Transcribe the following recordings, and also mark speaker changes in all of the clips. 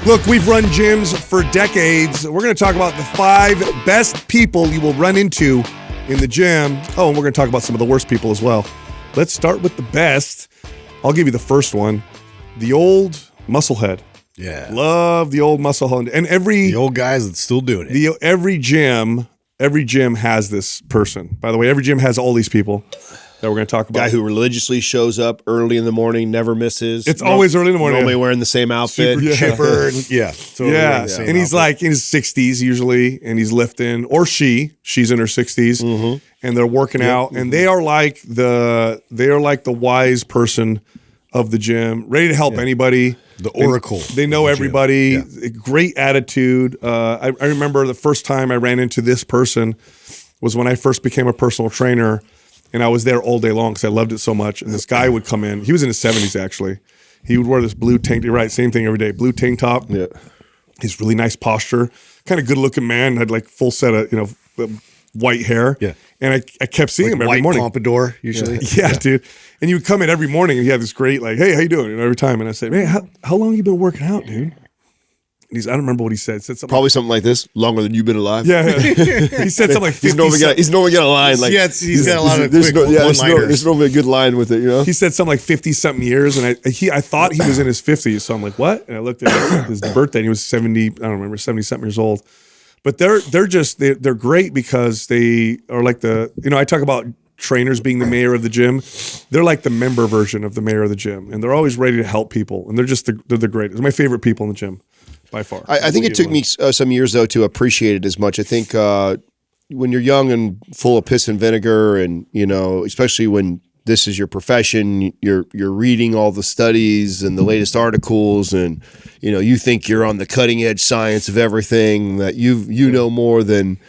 Speaker 1: Look, we've run gyms for decades. We're going to talk about the 5 best people you will run into in the gym. Oh, and we're going to talk about some of the worst people as well. Let's start with the best. I'll give you the first one. The old musclehead.
Speaker 2: Yeah.
Speaker 1: Love the old musclehead. And
Speaker 2: the old guys that's still doing it.
Speaker 1: Every gym has this person. By the way, every gym has all these people that we're going to talk about.
Speaker 3: Guy who religiously shows up early in the morning, never misses.
Speaker 1: It's always early in the morning.
Speaker 3: Normally wearing the same outfit.
Speaker 2: Super chipper. And,
Speaker 1: totally and he's like in his 60s usually, and he's lifting, or she's in her 60s, and they're working out, and they are like the wise person of the gym, ready to help anybody.
Speaker 2: The oracle.
Speaker 1: They know everybody. Great attitude. I remember the first time I ran into this person was when I first became a personal trainer. And I was there all day long because I loved it so much. And this guy would come in. He was in his 70s, actually. He would wear this blue tank. You're right, same thing every day. Blue tank top.
Speaker 3: Yeah.
Speaker 1: His really nice posture. Kind of good-looking man. Had like full set of white hair.
Speaker 2: Yeah.
Speaker 1: And I kept seeing him every morning.
Speaker 2: Pompadour, usually.
Speaker 1: Yeah, dude. And he would come in every morning, and he had this great hey, how you doing? Every time. And I said, man, how long have you been working out, dude? I don't remember what he said. He said something
Speaker 3: probably something like this. Longer than you've been alive.
Speaker 1: Yeah. He said something like 50.
Speaker 3: He's normally got a line like.
Speaker 2: Yeah, he's got a lot of quick one-liners.
Speaker 3: There's normally a good line with it,
Speaker 1: He said something like 50-something years, and I thought he was in his 50s. So I'm like, what? And I looked at his birthday, and he was 70. I don't remember, 70-something years old. But they're great because they are like I talk about trainers being the mayor of the gym. They're like the member version of the mayor of the gym, and they're always ready to help people. And they're the greatest. They're my favorite people in the gym. By far.
Speaker 3: I think it took me some years, though, to appreciate it as much. I think when you're young and full of piss and vinegar and, especially when this is your profession, you're reading all the studies and the latest articles and, you think you're on the cutting edge science of everything, that you know more than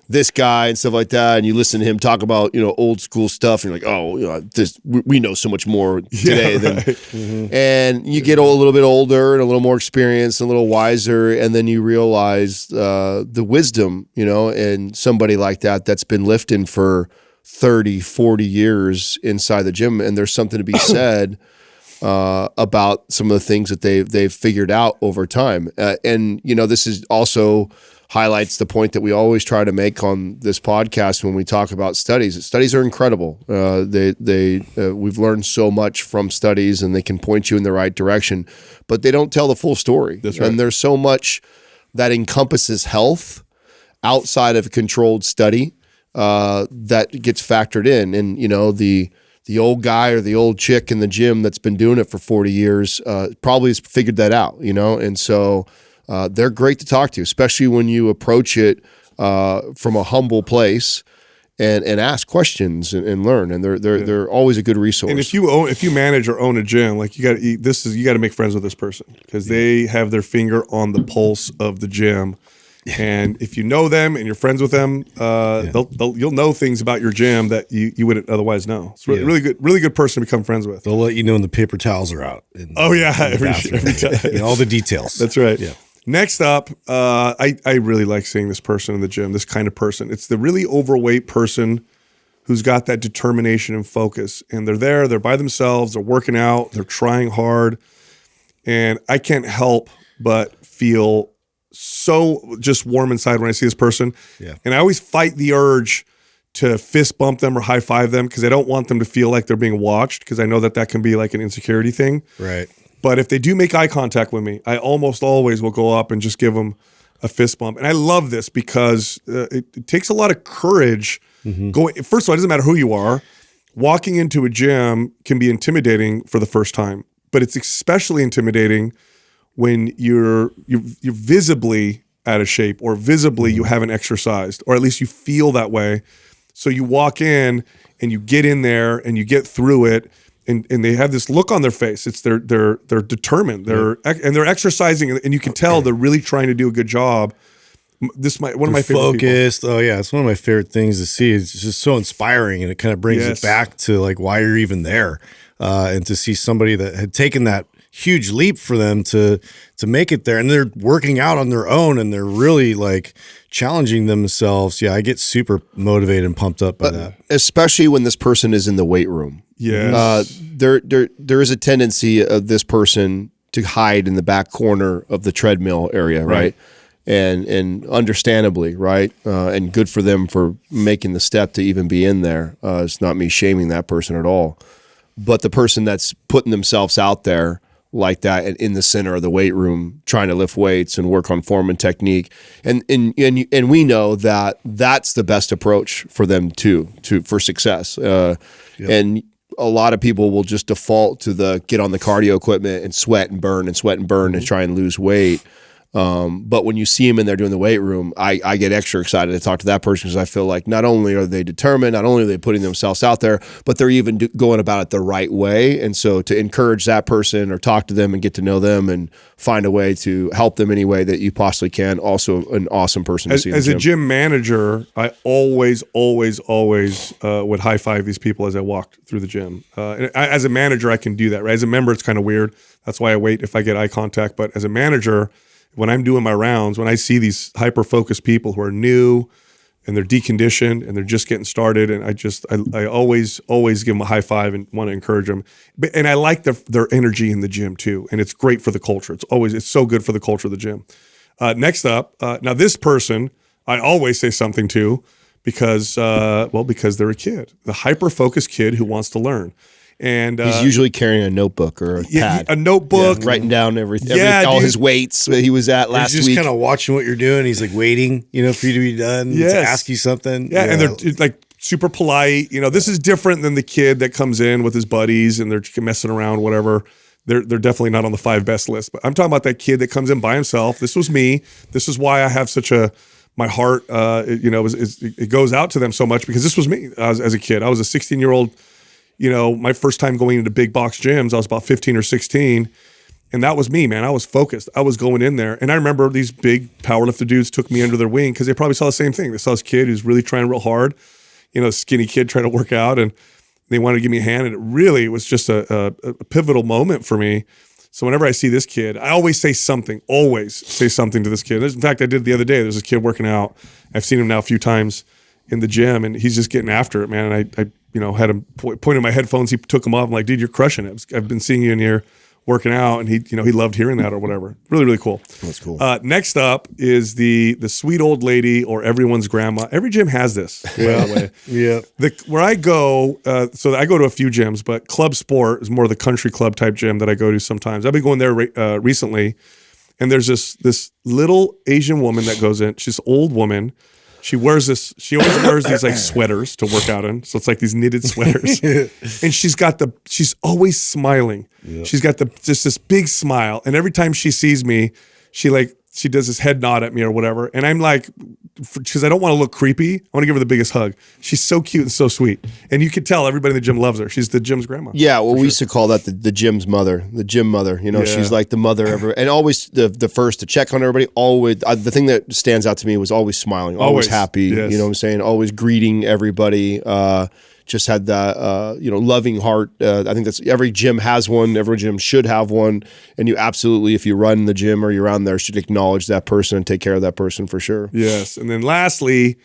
Speaker 3: this guy and stuff like that, and you listen to him talk about old school stuff, and you're like, we know so much more today than. And you get a little bit older and a little more experienced, and a little wiser, and then you realize the wisdom, and somebody like that's been lifting for 30, 40 years inside the gym, and there's something to be said about some of the things that they've figured out over time, and this is also highlights the point that we always try to make on this podcast when we talk about studies. Studies are incredible. We've learned so much from studies, and they can point you in the right direction, but they don't tell the full story.
Speaker 1: That's right.
Speaker 3: And there's so much that encompasses health outside of a controlled study that gets factored in. And the old guy or the old chick in the gym that's been doing it for 40 years probably has figured that out. And so. They're great to talk to, especially when you approach it from a humble place and ask questions and learn. And they're always a good resource.
Speaker 1: And if you manage or own a gym, like you got to make friends with this person because they have their finger on the pulse of the gym. And if you know them and you're friends with them, you'll know things about your gym that you wouldn't otherwise know. It's really good person to become friends with.
Speaker 2: They'll let you know when the paper towels are out.
Speaker 1: Every time.
Speaker 2: All the details.
Speaker 1: That's right.
Speaker 2: Yeah.
Speaker 1: Next up, I really like seeing this person in the gym, this kind of person. It's the really overweight person who's got that determination and focus. And they're by themselves, they're working out, they're trying hard. And I can't help but feel so just warm inside when I see this person.
Speaker 2: Yeah.
Speaker 1: And I always fight the urge to fist bump them or high five them because I don't want them to feel like they're being watched because I know that can be like an insecurity thing.
Speaker 2: Right.
Speaker 1: But if they do make eye contact with me, I almost always will go up and just give them a fist bump. And I love this because it takes a lot of courage. First of all, it doesn't matter who you are. Walking into a gym can be intimidating for the first time, but it's especially intimidating when you're visibly out of shape or visibly you haven't exercised, or at least you feel that way. So you walk in and you get in there and you get through it. And they have this look on their face. It's they're determined. They're exercising, and you can tell they're really trying to do a good job. One of my favorite
Speaker 2: focused. People. Oh yeah, it's one of my favorite things to see. It's just so inspiring, and it kind of brings it back to like why you're even there, and to see somebody that had taken that huge leap for them to make it there, and they're working out on their own, and they're really like challenging themselves. Yeah, I get super motivated and pumped up by that,
Speaker 3: especially when this person is in the weight room.
Speaker 1: Yes.
Speaker 3: There is a tendency of this person to hide in the back corner of the treadmill area, right? And understandably, right? And good for them for making the step to even be in there. It's not me shaming that person at all. But the person that's putting themselves out there like that and in the center of the weight room trying to lift weights and work on form and technique. And we know that that's the best approach for them for success. And a lot of people will just default to the get on the cardio equipment and sweat and burn and try and lose weight. But when you see them in there doing the weight room, I get extra excited to talk to that person because I feel like not only are they determined, not only are they putting themselves out there, but they're even going about it the right way. And so to encourage that person or talk to them and get to know them and find a way to help them any way that you possibly can, also an awesome person to see in the
Speaker 1: gym. As a gym manager, I always would high five these people as I walked through the gym. As a manager, I can do that, right? As a member, it's kind of weird. That's why I wait if I get eye contact. But as a manager, when I'm doing my rounds, when I see these hyper-focused people who are new and they're deconditioned and they're just getting started, and I always give them a high five and want to encourage them. And I like their energy in the gym too, and it's great for the culture. It's so good for the culture of the gym. Next up, now this person I always say something to because they're a kid, the hyper-focused kid who wants to learn. And
Speaker 3: he's usually carrying a notebook or a pad.
Speaker 1: A notebook.
Speaker 3: Writing down all his weights that he was at last week.
Speaker 2: He's just kind of watching what you're doing. He's like waiting, for you to be done to ask you something.
Speaker 1: Yeah, and they're like super polite. This is different than the kid that comes in with his buddies and they're messing around, whatever. They're definitely not on the 5 best list. But I'm talking about that kid that comes in by himself. This was me. This is why I have my heart, it goes out to them so much because this was me as a kid. I was a 16-year-old. My first time going into big box gyms, I was about 15 or 16. And that was me, man. I was focused. I was going in there. And I remember these big powerlifter dudes took me under their wing because they probably saw the same thing. They saw this kid who's really trying real hard, skinny kid trying to work out. And they wanted to give me a hand. And it really was just a pivotal moment for me. So whenever I see this kid, I always say something to this kid. In fact, I did the other day. There's this kid working out. I've seen him now a few times in the gym, and he's just getting after it, man. And I had him pointing my headphones. He took them off. I'm like, dude, you're crushing it. I've been seeing you in here working out, and he loved hearing that or whatever. Really, really cool.
Speaker 3: That's cool.
Speaker 1: Next up is the sweet old lady or everyone's grandma. Every gym has this, by the way.
Speaker 2: Yeah.
Speaker 1: Where I go, so I go to a few gyms, but Club Sport is more the country club type gym that I go to sometimes. I've been going there recently, and there's this little Asian woman that goes in. She's an old woman. She always wears these like sweaters to work out in. So it's like these knitted sweaters. And she's always smiling. Yep. She's got just this big smile. And every time she sees me, she does this head nod at me or whatever. And I'm like, because I don't want to look creepy, I want to give her the biggest hug. She's so cute and so sweet. And you could tell everybody in the gym loves her. She's the gym's grandma.
Speaker 3: Yeah, well, we used to call that the gym's mother, the gym mother. She's like the mother of and always the first to check on everybody. Always, the thing that stands out to me was always smiling, always happy.
Speaker 1: Yes.
Speaker 3: You know what I'm saying? Always greeting everybody. Just had that, loving heart. I think that's every gym has one. Every gym should have one. And you absolutely, if you run the gym or you're around there, should acknowledge that person and take care of that person for sure.
Speaker 1: Yes. And then lastly,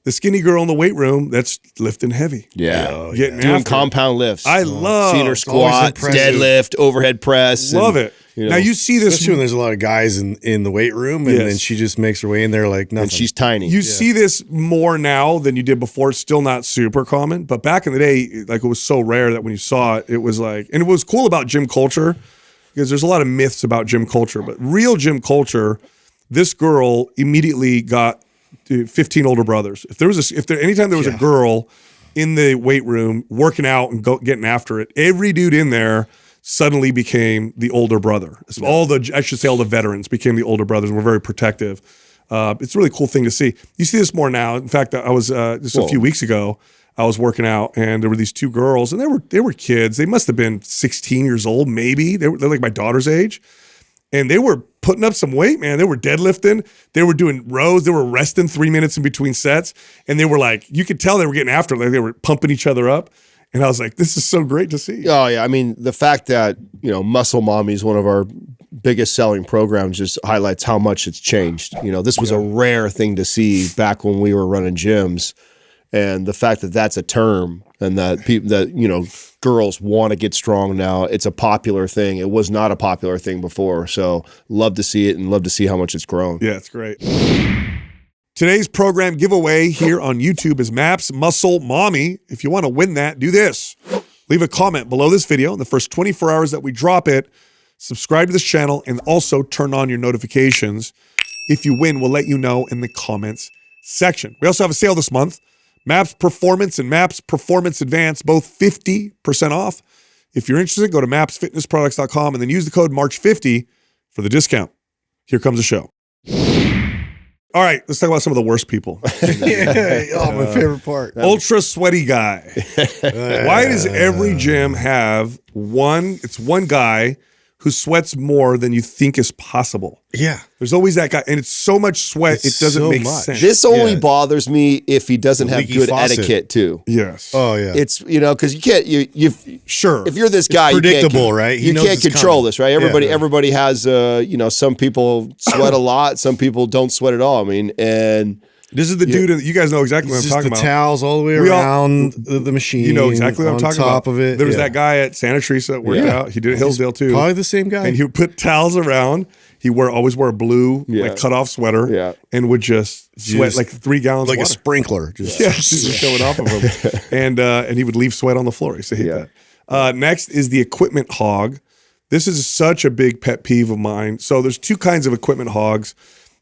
Speaker 1: the skinny girl in the weight room that's lifting heavy.
Speaker 3: Yeah.
Speaker 1: Doing
Speaker 3: compound lifts.
Speaker 1: I love
Speaker 3: seater squat, deadlift, overhead press.
Speaker 1: Love it. Now you see this,
Speaker 2: especially when there's a lot of guys in the weight room, and then she just makes her way in there like nothing.
Speaker 3: And she's tiny.
Speaker 1: You see this more now than you did before. It's still not super common, but back in the day, like it was so rare that when you saw it, it was like, and it was cool about gym culture because there's a lot of myths about gym culture, but real gym culture, this girl immediately got 15 older brothers. Anytime there was a girl in the weight room working out and getting after it, every dude in there suddenly became the older brother. All the veterans became the older brothers and were very protective. It's a really cool thing to see. You see this more now. In fact, I was just a few weeks ago, I was working out and there were these 2 girls and they were kids. They must have been 16 years old, maybe. They're like my daughter's age. And they were putting up some weight, man. They were deadlifting. They were doing rows. They were resting 3 minutes in between sets. And they were like, you could tell they were getting after it. Like they were pumping each other up. And I was like, this is so great to see.
Speaker 3: Oh, yeah. I mean, the fact that, Muscle Mommy is one of our biggest selling programs just highlights how much it's changed. This was a rare thing to see back when we were running gyms. And the fact that that's a term and that people that, you know, girls want to get strong now, it's a popular thing. It was not a popular thing before. So love to see it and love to see how much it's grown.
Speaker 1: Yeah, it's great. Today's program giveaway here on YouTube is MAPS Muscle Mommy. If you want to win that, do this. Leave a comment below this video in the first 24 hours that we drop it. Subscribe to this channel and also turn on your notifications. If you win, we'll let you know in the comments section. We also have a sale this month. MAPS Performance and MAPS Performance Advanced, both 50% off. If you're interested, go to mapsfitnessproducts.com and then use the code MARCH50 for the discount. Here comes the show. All right, let's talk about some of the worst people.
Speaker 2: My favorite part.
Speaker 1: Ultra sweaty guy. Why does every gym have one guy who sweats more than you think is possible?
Speaker 2: Yeah.
Speaker 1: There's always that guy, and it's so much sweat, it doesn't make sense.
Speaker 3: This only bothers me if he doesn't have good etiquette too.
Speaker 1: Yes.
Speaker 2: Oh yeah.
Speaker 3: It's, you know, because you can't,
Speaker 1: sure.
Speaker 3: if you're this guy,
Speaker 2: it's predictable, right?
Speaker 3: You can't control this, right? Everybody has, you know, some people sweat a lot, some people don't sweat at all. I mean, and
Speaker 1: this is the dude, you guys know exactly what I'm talking about.
Speaker 2: Towels all the way around the machine.
Speaker 1: You know exactly what I'm talking about.
Speaker 2: On top of it.
Speaker 1: There was that guy at Santa Teresa that worked out. He did it at Hillsdale too.
Speaker 2: Probably the same guy.
Speaker 1: And he would put towels around. He always wore a blue, like cut-off sweater, and would just sweat like 3 gallons
Speaker 2: like
Speaker 1: of water.
Speaker 2: a sprinkler.
Speaker 1: Just showing off of him. And he would leave sweat on the floor. He used to hate that. Next is the equipment hog. This is such a big pet peeve of mine. So there's 2 kinds of equipment hogs.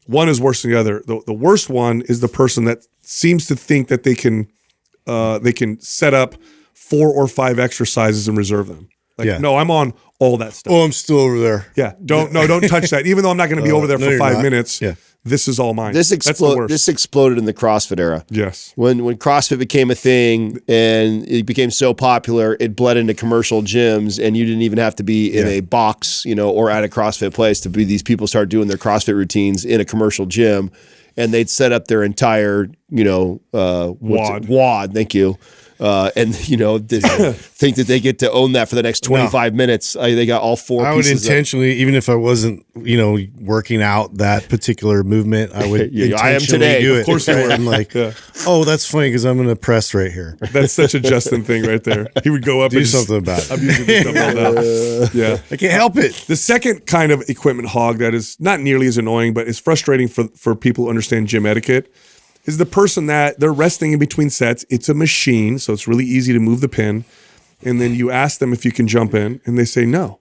Speaker 1: One is worse than the other. The worst one is the person that seems to think that they can set up 4 or 5 exercises and reserve them. Like, no, I'm on all that stuff.
Speaker 2: Oh, I'm still over there.
Speaker 1: Yeah, don't touch that. Even though I'm not going to be over there for 5 minutes, this is all mine.
Speaker 3: This exploded in the CrossFit era.
Speaker 1: Yes.
Speaker 3: When CrossFit became a thing and it became so popular, it bled into commercial gyms, and you didn't even have to be in a box, you know, or at a CrossFit place to be. These people started doing their CrossFit routines in a commercial gym, and they'd set up their entire, you know, WOD. Thank you. And, you know, think that they get to own that for the next 25 minutes. They got all 4
Speaker 2: I would intentionally, even if I wasn't, you know, working out that particular movement, I would
Speaker 3: I am today.
Speaker 2: do it.
Speaker 1: Of course you would.
Speaker 2: I'm like, oh, that's funny because I'm going to press right here.
Speaker 1: That's such a Justin thing right there. He would go up
Speaker 2: do
Speaker 1: and
Speaker 2: something about it.
Speaker 1: I'm using this dumbbell now. Yeah.
Speaker 2: I can't help it.
Speaker 1: The second kind of equipment hog that is not nearly as annoying, but is frustrating for people who understand gym etiquette is the person that they're resting in between sets. It's a machine, so it's really easy to move the pin. And then you ask them if you can jump in, and they say no.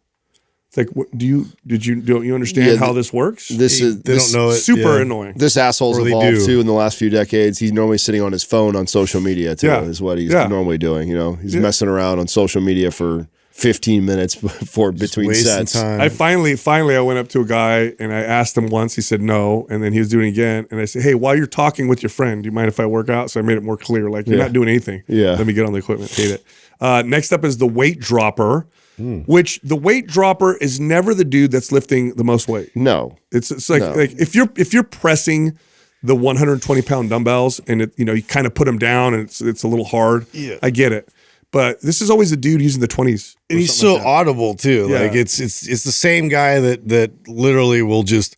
Speaker 1: It's like, don't you understand how this works?
Speaker 3: They
Speaker 2: don't know it.
Speaker 1: Super annoying.
Speaker 3: This asshole's evolved too in the last few decades. He's normally sitting on his phone on social media too, is what he's normally doing. You know, he's messing around on social media for 15 minutes between sets.
Speaker 2: Time.
Speaker 1: I finally I went up to a guy and I asked him once. He said no, and then he was doing it again. And I said, hey, while you're talking with your friend, do you mind if I work out? So I made it more clear, like you're not doing anything.
Speaker 3: Yeah.
Speaker 1: Let me get on the equipment. Hate it. Next up is the weight dropper, which the weight dropper is never the dude that's lifting the most weight.
Speaker 3: No,
Speaker 1: it's like if you're pressing the 120-pound dumbbells and you kind of put them down and it's a little hard. Yeah. I get it. But this is always the dude using the 20s.
Speaker 2: And he's so audible too. Yeah. Like it's the same guy that literally will just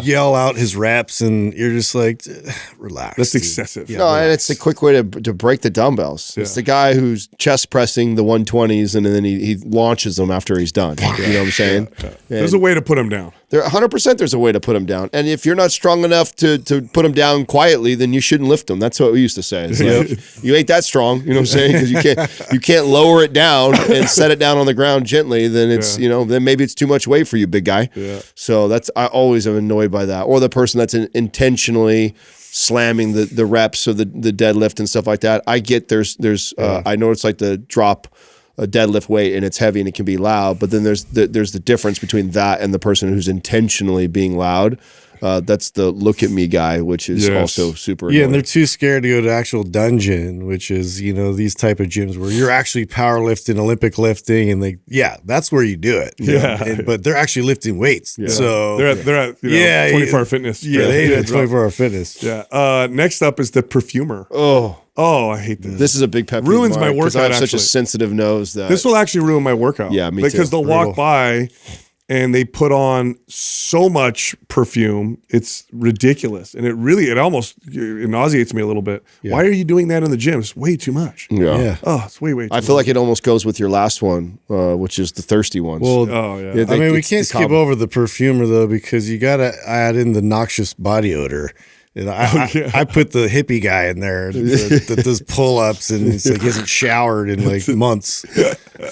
Speaker 2: yell out his reps, and you're just like, relax.
Speaker 1: That's excessive.
Speaker 3: Yeah, no, and it's a quick way to break the dumbbells. Yeah. It's the guy who's chest pressing the 120s and then he launches them after he's done. You know what I'm saying? Yeah.
Speaker 1: There's a way to put him down.
Speaker 3: 100% there's a way to put them down. And if you're not strong enough to put them down quietly, then you shouldn't lift them. That's what we used to say. It's like, you ain't that strong, you know what I'm saying? Because you can't lower it down and set it down on the ground gently, then it's, then maybe it's too much weight for you, big guy. Yeah. So I always am annoyed by that. Or the person that's intentionally slamming the reps or the deadlift and stuff like that. I get I know it's like the drop a deadlift weight and it's heavy and it can be loud, but then there's the difference between that and the person who's intentionally being loud. That's the look at me guy, which is also super annoying.
Speaker 2: Yeah, and they're too scared to go to actual dungeon, which is, these type of gyms where you're actually powerlifting, Olympic lifting, and that's where you do it.
Speaker 1: Yeah.
Speaker 2: But they're actually lifting weights. Yeah. So
Speaker 1: they're at 24-hour fitness.
Speaker 2: Yeah, they at 24-hour fitness.
Speaker 1: Yeah. Next up is the perfumer. Oh, I hate this.
Speaker 3: This is a big pet peeve.
Speaker 1: Ruins my workout.
Speaker 3: I have such a sensitive nose that
Speaker 1: this will actually ruin my workout.
Speaker 3: Yeah, me
Speaker 1: because
Speaker 3: too.
Speaker 1: They'll walk by and they put on so much perfume, it's ridiculous, and it almost nauseates me a little bit. Yeah. Why are you doing that in the gym? It's way too much.
Speaker 3: Yeah.
Speaker 1: Oh, it's way too much.
Speaker 3: I feel like it almost goes with your last one, which is the thirsty ones.
Speaker 2: Well,
Speaker 1: yeah.
Speaker 2: I mean, we can't skip over the perfumer though, because you got to add in the noxious body odor. And I put the hippie guy in there that does pull-ups and it's like he hasn't showered in like months.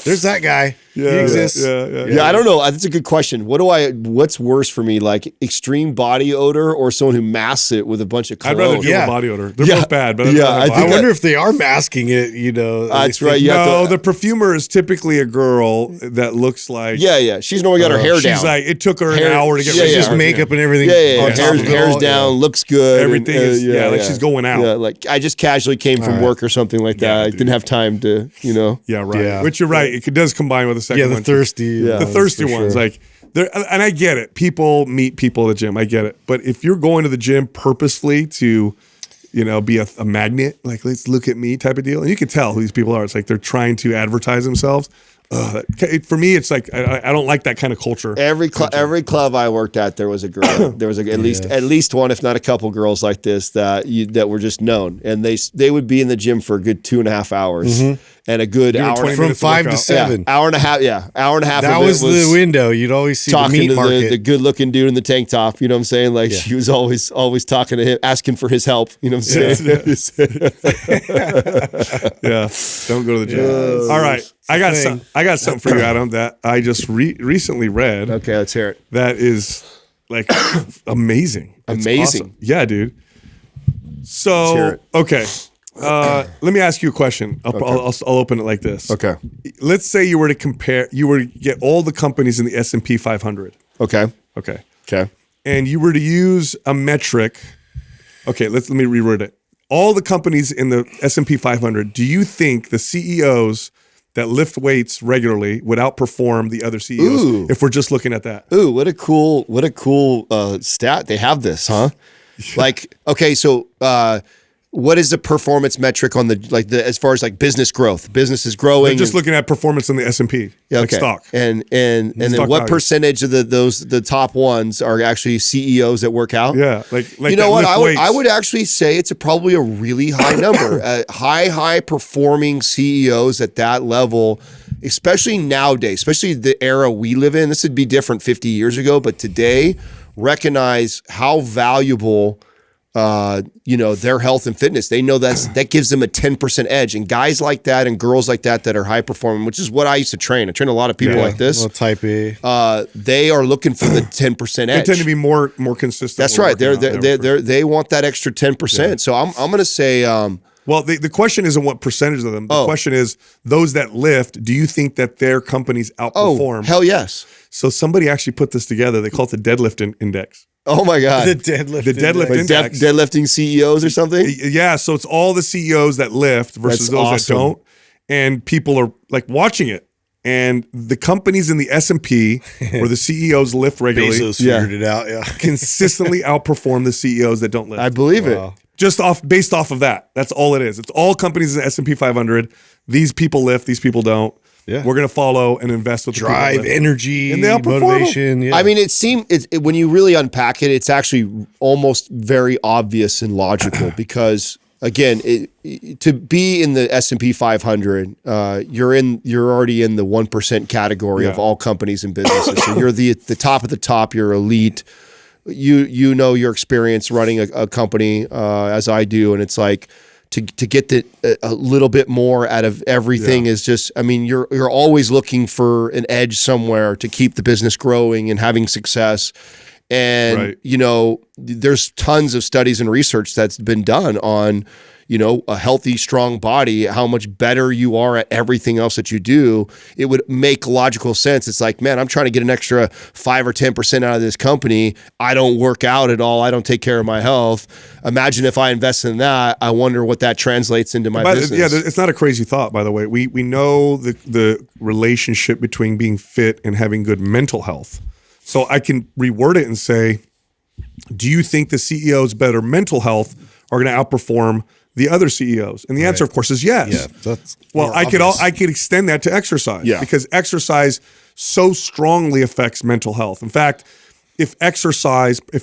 Speaker 2: There's that guy.
Speaker 1: Yeah,
Speaker 2: he exists.
Speaker 3: Yeah, I don't know. That's a good question. What's worse for me, like extreme body odor or someone who masks it with a bunch of cologne?
Speaker 1: I'd rather deal with body odor. They're both bad, but
Speaker 2: I wonder if they are masking it.
Speaker 3: That's right.
Speaker 1: No, the perfumer is typically a girl that looks like
Speaker 3: She's normally got her hair down.
Speaker 1: She's like, it took her an hour to get
Speaker 2: ready. Just makeup and everything.
Speaker 3: Hair's down, looks good.
Speaker 1: Everything is like she's going out.
Speaker 3: Yeah, like I just casually came from work or something like that. I didn't have time to,
Speaker 1: Yeah, right. Yeah. Which you're right. It does combine with the second one.
Speaker 2: The thirsty.
Speaker 1: The thirsty ones. Sure. Like, and I get it. People meet people at the gym. I get it. But if you're going to the gym purposefully to, be a magnet, like, let's look at me type of deal, and you can tell who these people are. It's like they're trying to advertise themselves. For me, it's like I don't like that kind of culture.
Speaker 3: Every club I worked at, there was a girl. There was at least one, if not a couple, girls like this that were just known, and they would be in the gym for a good 2.5 hours, and a good hour
Speaker 2: from 5 to 7,
Speaker 3: hour and a half. Yeah, hour and a half.
Speaker 2: That was the window. You'd always see
Speaker 3: talking
Speaker 2: the meat market.
Speaker 3: The good looking dude in the tank top. You know what I'm saying? Like she was always talking to him, asking for his help. You know what I'm saying?
Speaker 1: Yeah, don't go to the gym. All right. I got something for you, Adam, that I just recently read.
Speaker 3: Okay, let's hear it.
Speaker 1: That is like amazing.
Speaker 3: Amazing.
Speaker 1: Awesome. Yeah, dude. So, okay. Let me ask you a question. I'll open it like this.
Speaker 3: Okay.
Speaker 1: Let's say you were to get all the companies in the S&P 500.
Speaker 3: Okay.
Speaker 1: And you were to use a metric. Okay, let me reword it. All the companies in the S&P 500, do you think the CEOs that lift weights regularly would outperform the other CEOs if we're just looking at that?
Speaker 3: Ooh, what a cool stat. They have this, huh? Like, okay, so what is the performance metric on as far as like business growth? Business is growing.
Speaker 1: They're just looking at performance in the S&P, like stock.
Speaker 3: And then what
Speaker 1: value.
Speaker 3: percentage of the top ones are actually CEOs that work out?
Speaker 1: Yeah, like
Speaker 3: you know what? I would actually say it's probably a really high number. High performing CEOs at that level, especially nowadays, especially the era we live in. This would be different 50 years ago, but today, recognize how valuable their health and fitness. They know that gives them a 10% edge. And guys like that and girls like that are high performing, which is what I used to train. I train a lot of people like this.
Speaker 2: Well, type A.
Speaker 3: They are looking for the 10% edge.
Speaker 1: They tend to be more consistent.
Speaker 3: That's right. They want that extra 10%. Yeah. So I'm going to say.
Speaker 1: Well, the question isn't what percentage of them. The question is those that lift. Do you think that their companies outperform?
Speaker 3: Oh, hell yes.
Speaker 1: So somebody actually put this together. They call it the deadlift index.
Speaker 3: Oh my God.
Speaker 2: The deadlift
Speaker 3: index. Deadlifting CEOs or something?
Speaker 1: Yeah. So it's all the CEOs that lift versus those that don't. And people are like watching it. And the companies in the S&P where the CEOs lift regularly
Speaker 2: Bezos figured it out,
Speaker 1: consistently outperform the CEOs that don't lift.
Speaker 3: I believe it.
Speaker 1: Just based off of that. That's all it is. It's all companies in the S&P 500. These people lift, these people don't. Yeah. We're going to follow and invest with
Speaker 2: drive, energy,
Speaker 1: and
Speaker 2: motivation. Yeah.
Speaker 3: I mean, when you really unpack it, it's actually almost very obvious and logical because, again, to be in the S&P 500, you're already in the 1% category of all companies and businesses. So you're the top of the top. You're elite. You know your experience running a company as I do, and it's like. To get a little bit more out of everything is just, I mean, you're always looking for an edge somewhere to keep the business growing and having success. And, there's tons of studies and research that's been done on, a healthy, strong body, how much better you are at everything else that you do. It would make logical sense. It's like, man, I'm trying to get an extra 5 or 10% out of this company. I don't work out at all. I don't take care of my health. Imagine if I invest in that. I wonder what that translates into my business.
Speaker 1: Yeah, it's not a crazy thought, by the way. We know the relationship between being fit and having good mental health. So I can reword it and say, do you think the CEOs better mental health are going to outperform the other CEOs? And the answer, of course, is yes.
Speaker 2: Yeah, that's
Speaker 1: well, I could extend that to exercise because exercise so strongly affects mental health. In fact, if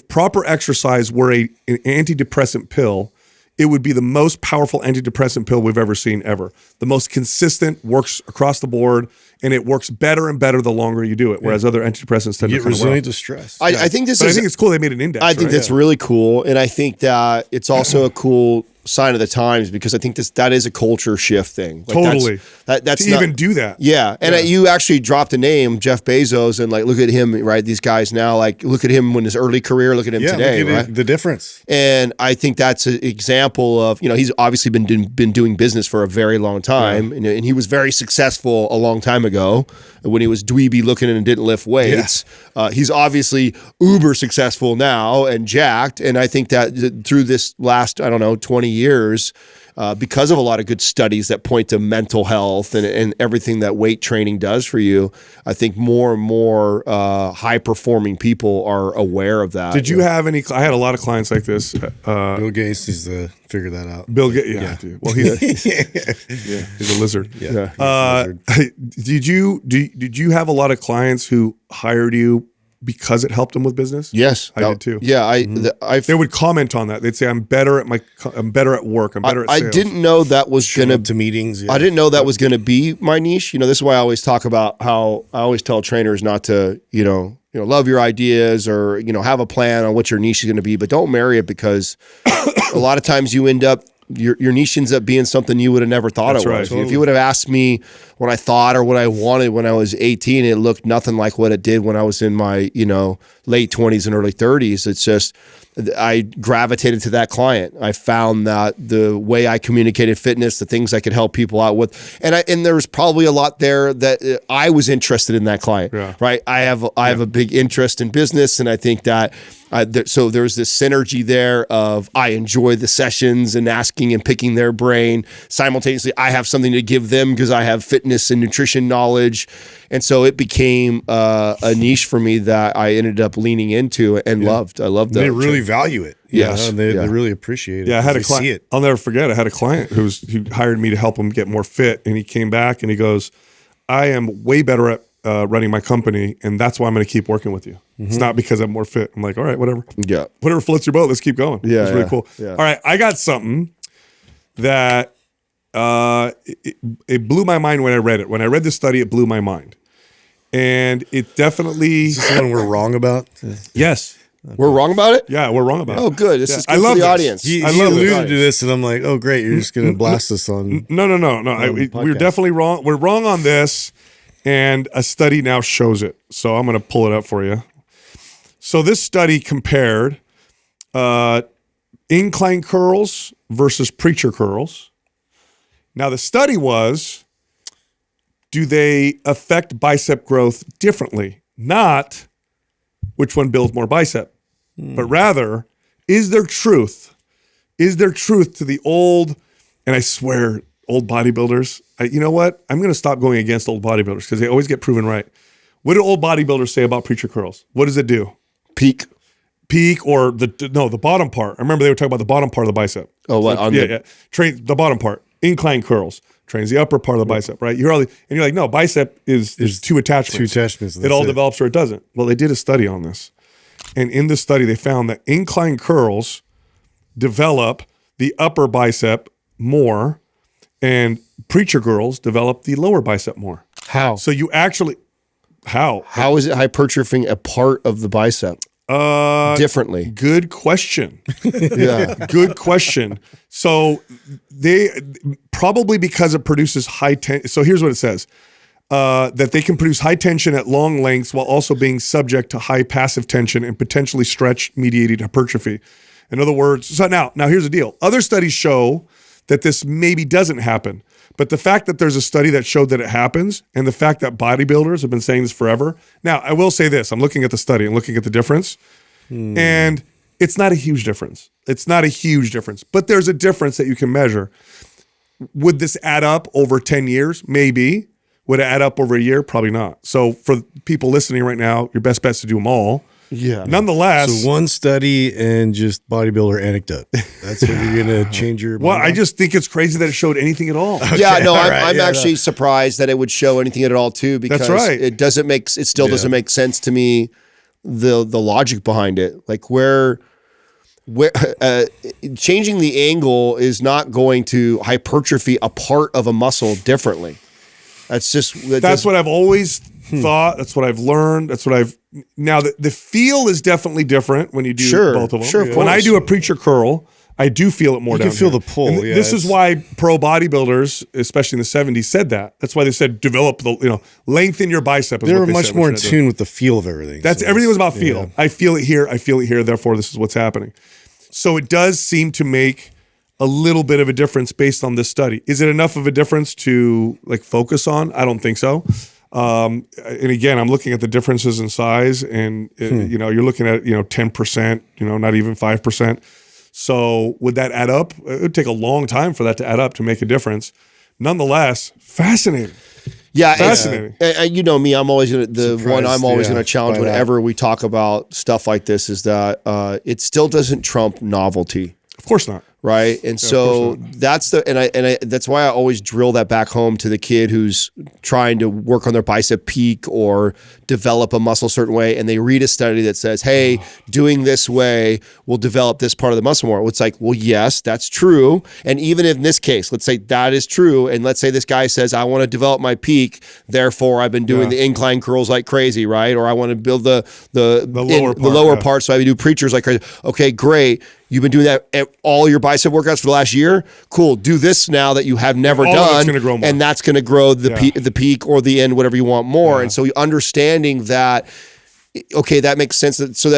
Speaker 1: proper exercise were an antidepressant pill, it would be the most powerful antidepressant pill we've ever seen ever. The most consistent, works across the board, and it works better and better the longer you do it, whereas other antidepressants tend to
Speaker 2: get resilient to stress.
Speaker 3: I think
Speaker 1: I think it's cool they made an index.
Speaker 3: I think that's really cool, and I think that it's also a cool sign of the times because I think that is a culture shift thing. Like
Speaker 1: totally.
Speaker 3: That's
Speaker 1: to even do that.
Speaker 3: Yeah, and you actually dropped a name, Jeff Bezos, and like look at him, right? These guys now, like look at him in his early career, look at him today,
Speaker 2: look at
Speaker 3: right?
Speaker 2: The difference.
Speaker 3: And I think that's an example of he's obviously been doing business for a very long time, and he was very successful a long time ago when he was dweeby looking and didn't lift weights. He's obviously uber successful now and jacked, and I think that through this last 20 years, because of a lot of good studies that point to mental health and everything that weight training does for you, I think more and more high performing people are aware of that.
Speaker 1: Did you have any? I had a lot of clients like this.
Speaker 2: Bill Gates needs to figure that out.
Speaker 1: Bill Gates, dude. Well, he's a lizard. Did you have a lot of clients who hired you because it helped them with business?
Speaker 3: Yes,
Speaker 1: I did too.
Speaker 3: Yeah,
Speaker 1: they would comment on that. They'd say, "I'm better at work. I'm better at sales."
Speaker 3: I didn't know that was going
Speaker 2: to meetings. Yeah.
Speaker 3: I didn't know that was going to be my niche. This is why I always talk about how I always tell trainers not to, love your ideas or have a plan on what your niche is going to be, but don't marry it because a lot of times you end up. Your niche ends up being something you would have never thought it was.
Speaker 1: Right.
Speaker 3: Totally. If you would have asked me what I thought or what I wanted when I was 18, it looked nothing like what it did when I was in my, late 20s and early 30s. It's just I gravitated to that client. I found that the way I communicated fitness, the things I could help people out with, and there was probably a lot there that I was interested in that client. Right? I have a big interest in business, and I think that. So there's this synergy there of I enjoy the sessions and asking and picking their brain. Simultaneously, I have something to give them because I have fitness and nutrition knowledge. And so it became a niche for me that I ended up leaning into and loved. I loved that.
Speaker 2: They really value it.
Speaker 3: Yes.
Speaker 2: They really appreciate it.
Speaker 1: Yeah, I had a client. I'll never forget. I had a client who hired me to help him get more fit. And he came back and he goes, I am way better at running my company, and that's why I'm going to keep working with you. It's not because I'm more fit. I'm like, all right, whatever.
Speaker 3: Yeah.
Speaker 1: Whatever floats your boat, let's keep going.
Speaker 3: Yeah.
Speaker 1: It's really cool. Yeah. All right, I got something that it blew my mind when I read it. When I read the study, it blew my mind. And it definitely...
Speaker 2: Is this the one we're wrong about?
Speaker 1: Yes.
Speaker 3: We're wrong about it?
Speaker 1: Yeah, we're wrong about it.
Speaker 3: Oh, good. This is good for the audience.
Speaker 2: He alluded to this, and I'm like, oh, great. You're just going to blast us on...
Speaker 1: No. We're definitely wrong. We're wrong on this. And a study now shows it. So I'm going to pull it up for you. So this study compared incline curls versus preacher curls. Now the study was, do they affect bicep growth differently? Not which one builds more bicep, but rather, is there truth? Is there truth to the old, and I swear, old bodybuilders, you know what? I'm going to stop going against old bodybuilders because they always get proven right. What do old bodybuilders say about preacher curls? What does it do?
Speaker 3: Peak
Speaker 1: or the bottom part. I remember they were talking about the bottom part of the bicep.
Speaker 3: Oh, what?
Speaker 1: Train the bottom part. Incline curls trains the upper part of the bicep, right? You're like, no, bicep is two attachments.
Speaker 2: Two attachments.
Speaker 1: It all develops or it doesn't. Well, they did a study on this. And in the study, they found that incline curls develop the upper bicep more, and preacher girls develop the lower bicep more.
Speaker 3: How?
Speaker 1: So you actually, how
Speaker 3: is it hypertrophying a part of the bicep differently?
Speaker 1: Good question.
Speaker 3: Yeah,
Speaker 1: good question. So they probably because it produces high tension. So here's what it says. That they can produce high tension at long lengths while also being subject to high passive tension and potentially stretch-mediated hypertrophy. In other words, so now here's the deal. Other studies show that this maybe doesn't happen. But the fact that there's a study that showed that it happens, and the fact that bodybuilders have been saying this forever. Now, I will say this. I'm looking at the study and looking at the difference. And it's not a huge difference. It's not a huge difference. But there's a difference that you can measure. Would this add up over 10 years? Maybe. Would it add up over a year? Probably not. So for people listening right now, your best bet is to do them all.
Speaker 3: Yeah.
Speaker 1: Nonetheless,
Speaker 2: So one study and just bodybuilder anecdote. That's what you're going to change your mind
Speaker 1: well, I
Speaker 2: on?
Speaker 1: just think it's crazy that it showed anything at all.
Speaker 3: Yeah, no, I'm,
Speaker 2: right,
Speaker 3: I'm
Speaker 2: yeah,
Speaker 3: actually surprised that it would show anything at all too, because
Speaker 1: That's right.
Speaker 3: it still doesn't make sense to me, the logic behind it. Like where changing the angle is not going to hypertrophy a part of a muscle differently. That's
Speaker 1: What I've always thought. That's what I've learned. That's what I've now. The feel is definitely different when you do both of them.
Speaker 3: Sure, of
Speaker 1: when I
Speaker 3: course.
Speaker 1: do a preacher curl, I do feel it more.
Speaker 2: You
Speaker 1: down
Speaker 2: can feel
Speaker 1: here.
Speaker 2: the pull.
Speaker 1: And
Speaker 2: Yeah,
Speaker 1: this is why pro bodybuilders, especially in the 70s, said that. That's why they said develop lengthen your bicep. Is
Speaker 2: They
Speaker 1: what
Speaker 2: were
Speaker 1: they
Speaker 2: much
Speaker 1: said,
Speaker 2: more in
Speaker 1: which I do.
Speaker 2: tune with the feel of everything.
Speaker 1: That's
Speaker 2: So
Speaker 1: everything was
Speaker 2: it's-
Speaker 1: about feel.
Speaker 2: yeah.
Speaker 1: I feel it here. I feel it here. Therefore, this is what's happening. So it does seem to make a little bit of a difference based on this study. Is it enough of a difference to focus on? I don't think so. And again, I'm looking at the differences in size, and you're looking at 10%, not even 5%. So would that add up? It would take a long time for that to add up to make a difference. Nonetheless, fascinating.
Speaker 3: Yeah,
Speaker 1: Fascinating.
Speaker 3: And you know me, I'm always gonna
Speaker 2: Surprised,
Speaker 3: gonna challenge
Speaker 2: by that.
Speaker 3: whenever we talk about stuff like this is that it still doesn't trump novelty.
Speaker 1: Of course not.
Speaker 3: Right. And so that's that's why I always drill that back home to the kid who's trying to work on their bicep peak or develop a muscle a certain way. And they read a study that says, hey, doing this way will develop this part of the muscle more. It's like, well, yes, that's true. And even in this case, let's say that is true. And let's say this guy says, I want to develop my peak. Therefore, I've been doing the incline curls like crazy. Right. Or I want to build the lower part. So I do preachers like crazy. Okay, great. You've been doing that at all your bicep workouts for the last year. Cool. Do this now that you have never
Speaker 1: All of
Speaker 3: done,
Speaker 1: it's gonna grow more.
Speaker 3: and that's going to grow the peak or the end, whatever you want more. And so understanding that, okay, that makes sense. So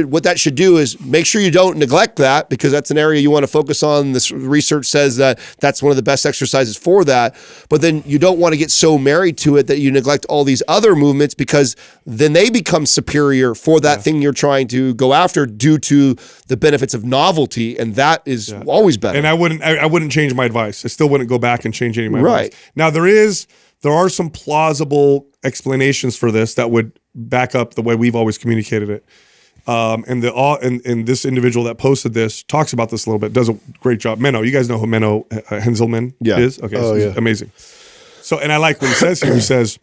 Speaker 3: what that should do is make sure you don't neglect that, because that's an area you want to focus on. This research says that that's one of the best exercises for that. But then you don't want to get so married to it that you neglect all these other movements, because then they become superior for that thing you're trying to go after due to the benefits of novelty, and that is always better.
Speaker 1: And I wouldn't change my advice. I still wouldn't go back and change any of my
Speaker 3: Right.
Speaker 1: advice. Now there are some plausible explanations for this that would back up the way we've always communicated it. And this individual that posted this talks about this a little bit, does a great job. Menno, you guys know who Menno Henselman is? Okay, so he's amazing. So, and I like what he says here. He says,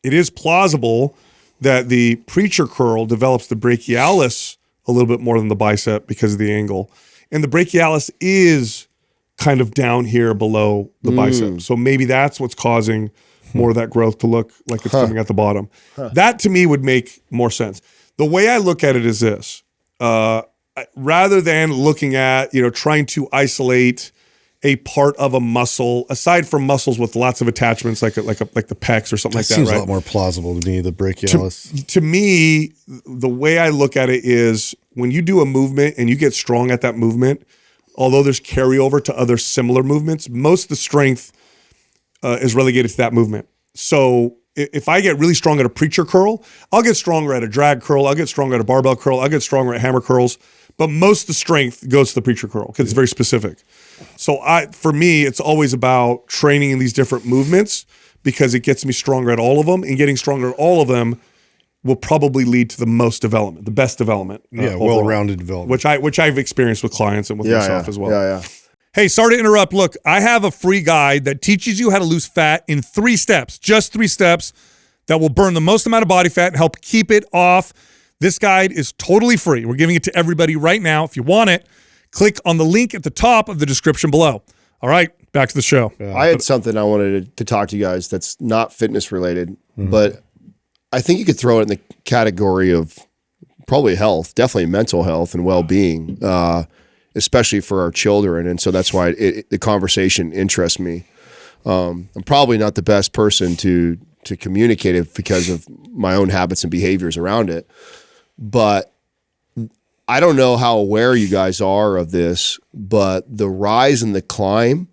Speaker 1: it is plausible that the preacher curl develops the brachialis a little bit more than the bicep because of the angle. And the brachialis is kind of down here below the bicep. So maybe that's what's causing more of that growth to look like it's coming at the bottom. That to me would make more sense. The way I look at it is this: rather than looking at trying to isolate a part of a muscle, aside from muscles with lots of attachments, like the pecs or something like that,
Speaker 2: Seems
Speaker 1: right?
Speaker 2: a lot more plausible to me, the brachialis.
Speaker 1: To me, the way I look at it is when you do a movement and you get strong at that movement, although there's carryover to other similar movements, most of the strength is relegated to that movement. So if I get really strong at a preacher curl, I'll get stronger at a drag curl, I'll get stronger at a barbell curl, I'll get stronger at hammer curls, but most of the strength goes to the preacher curl because it's very specific. So for me, it's always about training in these different movements because it gets me stronger at all of them, and getting stronger at all of them will probably lead to the most development, the best development. Overall,
Speaker 2: well-rounded development.
Speaker 1: which I've experienced with clients and with myself as well.
Speaker 3: Yeah.
Speaker 1: Hey, sorry to interrupt. Look, I have a free guide that teaches you how to lose fat in 3 steps, just 3 steps that will burn the most amount of body fat and help keep it off. This guide is totally free. We're giving it to everybody right now. If you want it, click on the link at the top of the description below. All right, back to the show.
Speaker 3: I had something I wanted to talk to you guys that's not fitness related, but I think you could throw it in the category of probably health, definitely mental health and well-being, especially for our children. And so that's why the conversation interests me. I'm probably not the best person to communicate it because of my own habits and behaviors around it. But I don't know how aware you guys are of this, but the rise and the climb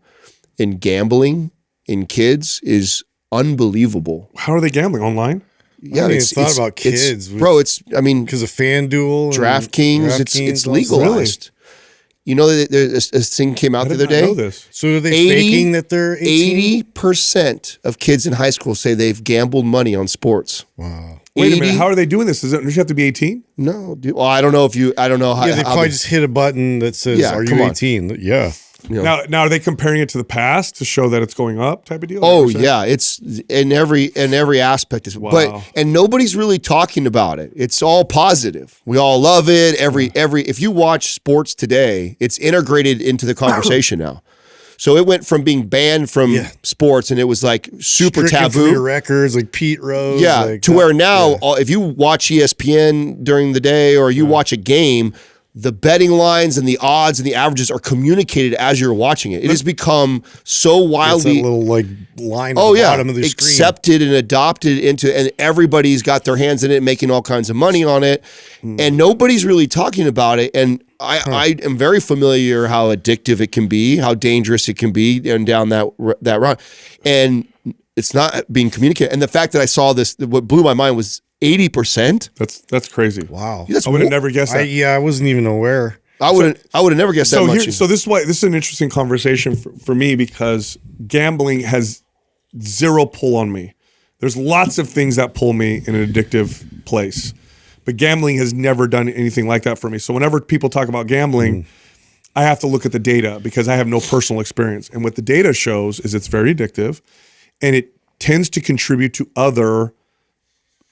Speaker 3: in gambling in kids is unbelievable.
Speaker 1: How are they gambling online?
Speaker 3: Yeah,
Speaker 2: I mean, it's not about kids,
Speaker 3: bro. Because
Speaker 2: of FanDuel,
Speaker 3: DraftKings, it's legalized. You know, there's a thing came out the other day.
Speaker 1: I know this.
Speaker 2: So are they faking that they're 18?
Speaker 3: 80% of kids in high school say they've gambled money on sports.
Speaker 2: Wow.
Speaker 1: Wait a
Speaker 3: 80.
Speaker 1: minute. How are they doing this? Does you have to be 18?
Speaker 3: No, dude. Well, I don't know I don't know how.
Speaker 2: Yeah, they
Speaker 3: how
Speaker 2: probably just hit a button that says,
Speaker 3: Yeah,
Speaker 2: "Are
Speaker 3: come
Speaker 2: you
Speaker 3: on.
Speaker 2: 18?" Yeah.
Speaker 3: you know.
Speaker 1: Now are they comparing it to the past to show that it's going up type of deal?
Speaker 3: Oh yeah, it's in every aspect.
Speaker 1: Wow.
Speaker 3: And nobody's really talking about it. It's all positive. We all love it. If you watch sports today, it's integrated into the conversation now. So it went from being banned from sports, and it was like super
Speaker 2: Stricken from
Speaker 3: taboo.
Speaker 2: your records, like Pete Rose.
Speaker 3: Yeah,
Speaker 2: like
Speaker 3: to where now, if you watch ESPN during the day or you watch a game, the betting lines and the odds and the averages are communicated as you're watching it. It has become so
Speaker 2: It's that
Speaker 3: wildly
Speaker 2: little like line at the bottom of the screen.
Speaker 3: accepted and adopted into, and everybody's got their hands in it, making all kinds of money on it, and nobody's really talking about it. And I am very familiar how addictive it can be, how dangerous it can be, and down that route, and it's not being communicated. And the fact that I saw this, what blew my mind was 80%.
Speaker 1: That's crazy.
Speaker 2: Wow.
Speaker 1: I would have never guessed that.
Speaker 2: I wasn't even aware.
Speaker 3: I would have never guessed that much.
Speaker 1: So this is an interesting conversation for me, because gambling has zero pull on me. There's lots of things that pull me in an addictive place, but gambling has never done anything like that for me. So whenever people talk about gambling, I have to look at the data, because I have no personal experience. And what the data shows is it's very addictive, and it tends to contribute to other,